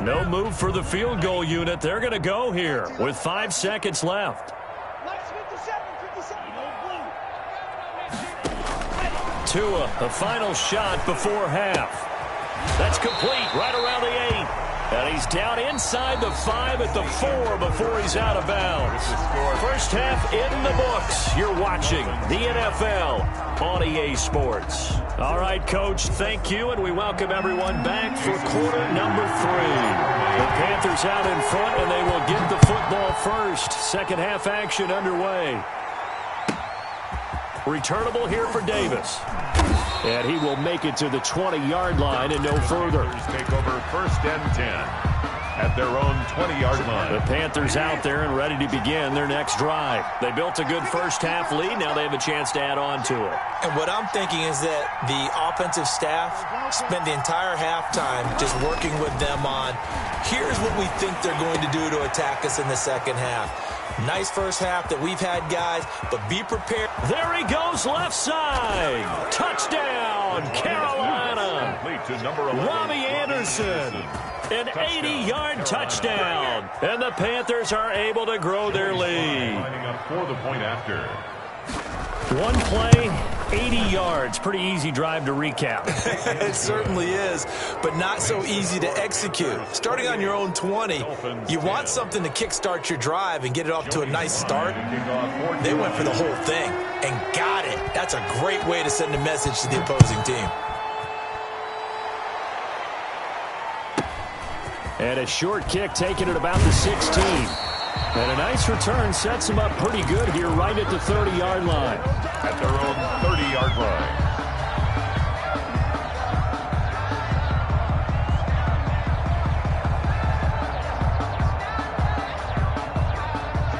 No move for the field goal unit. They're going to go here with 5 seconds left. Tua, a final shot before half. That's complete right around the 8. And he's down inside the 5 at the 4 before he's out of bounds. First half in the books. You're watching the NFL on EA Sports. All right, Coach, thank you, and we welcome everyone back for quarter number 3. The Panthers out in front, and they will get the football first. Second half action underway. Returnable here for Davis. And he will make it to the 20-yard line and no further. Take over 1st and 10 at their own 20-yard line. The Panthers out there and ready to begin their next drive. They built a good first half lead. Now they have a chance to add on to it. And what I'm thinking is that the offensive staff spent the entire halftime just working with them on, here's what we think they're going to do to attack us in the second half. Nice first half that we've had, guys, but be prepared. There he goes, left side. Touchdown, Carolina. Robbie Anderson, an 80-yard touchdown. And the Panthers are able to grow their lead. Lining up for the point after. One play, 80 yards. Pretty easy drive to recap. It certainly is, but not so easy to execute. Starting on your own 20, you want something to kickstart your drive and get it off to a nice start. They went for the whole thing and got it. That's a great way to send a message to the opposing team. And a short kick taken at about the 16. And a nice return sets them up pretty good here right at the 30-yard line. At their own 30-yard line.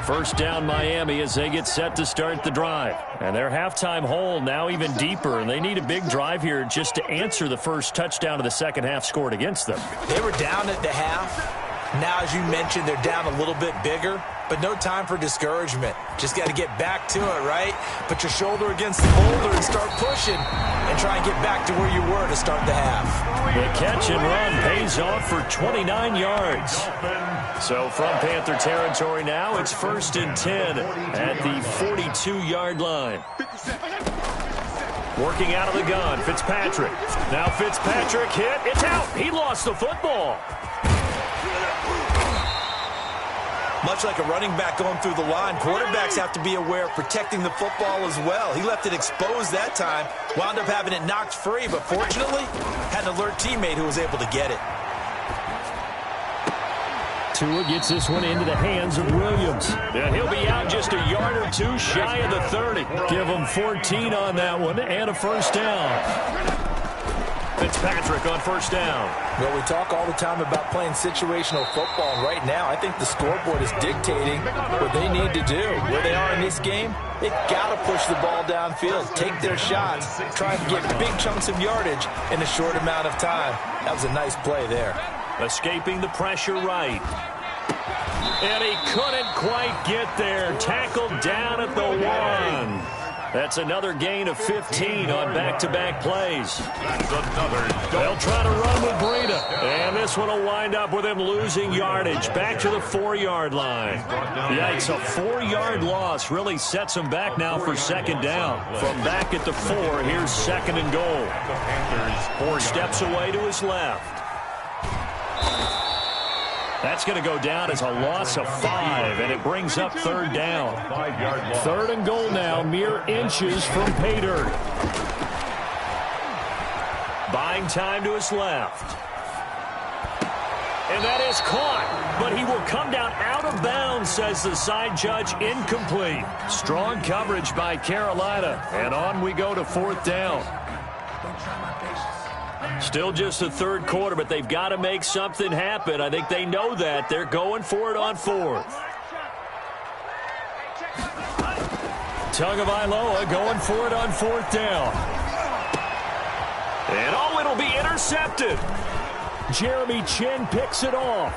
First down Miami as they get set to start the drive. And their halftime hole now even deeper, and they need a big drive here just to answer the first touchdown of the second half scored against them. They were down at the half. Now, as you mentioned, they're down a little bit bigger, but no time for discouragement. Just got to get back to it, right? Put your shoulder against the boulder and start pushing and try and get back to where you were to start the half. The catch and run pays off for 29 yards. So from Panther territory now, it's 1st and 10 at the 42-yard line. Working out of the gun, Fitzpatrick. Now Fitzpatrick hit. It's out. He lost the football. Much like a running back going through the line, quarterbacks have to be aware of protecting the football as well. He left it exposed that time, wound up having it knocked free, but fortunately, had an alert teammate who was able to get it. Tua gets this one into the hands of Williams. And he'll be out just a yard or two shy of the 30. Give him 14 on that one and a first down. Fitzpatrick on first down. Well, we talk all the time about playing situational football, and right now I think the scoreboard is dictating what they need to do. Where they are in this game, they've got to push the ball downfield, take their shots, try and get big chunks of yardage in a short amount of time. That was a nice play there. Escaping the pressure right. And he couldn't quite get there. Tackled down at the 1. That's another gain of 15 on back-to-back plays. They'll try to run with Breida. And this one will wind up with him losing yardage. Back to the 4-yard line. Yikes, a 4-yard loss really sets him back now for second down. From back at the 4, here's second and goal. 4 steps away to his left. That's going to go down as a loss of 5, and it brings up third down. 3rd and goal now, mere inches from pay dirt. Buying time to his left. And that is caught, but he will come down out of bounds, says the side judge, incomplete. Strong coverage by Carolina, and on we go to 4th down. Still just the 3rd quarter, but they've got to make something happen. I think they know that. They're going for it on 4th. Tagovailoa going for it on 4th down. And it'll be intercepted. Jeremy Chin picks it off.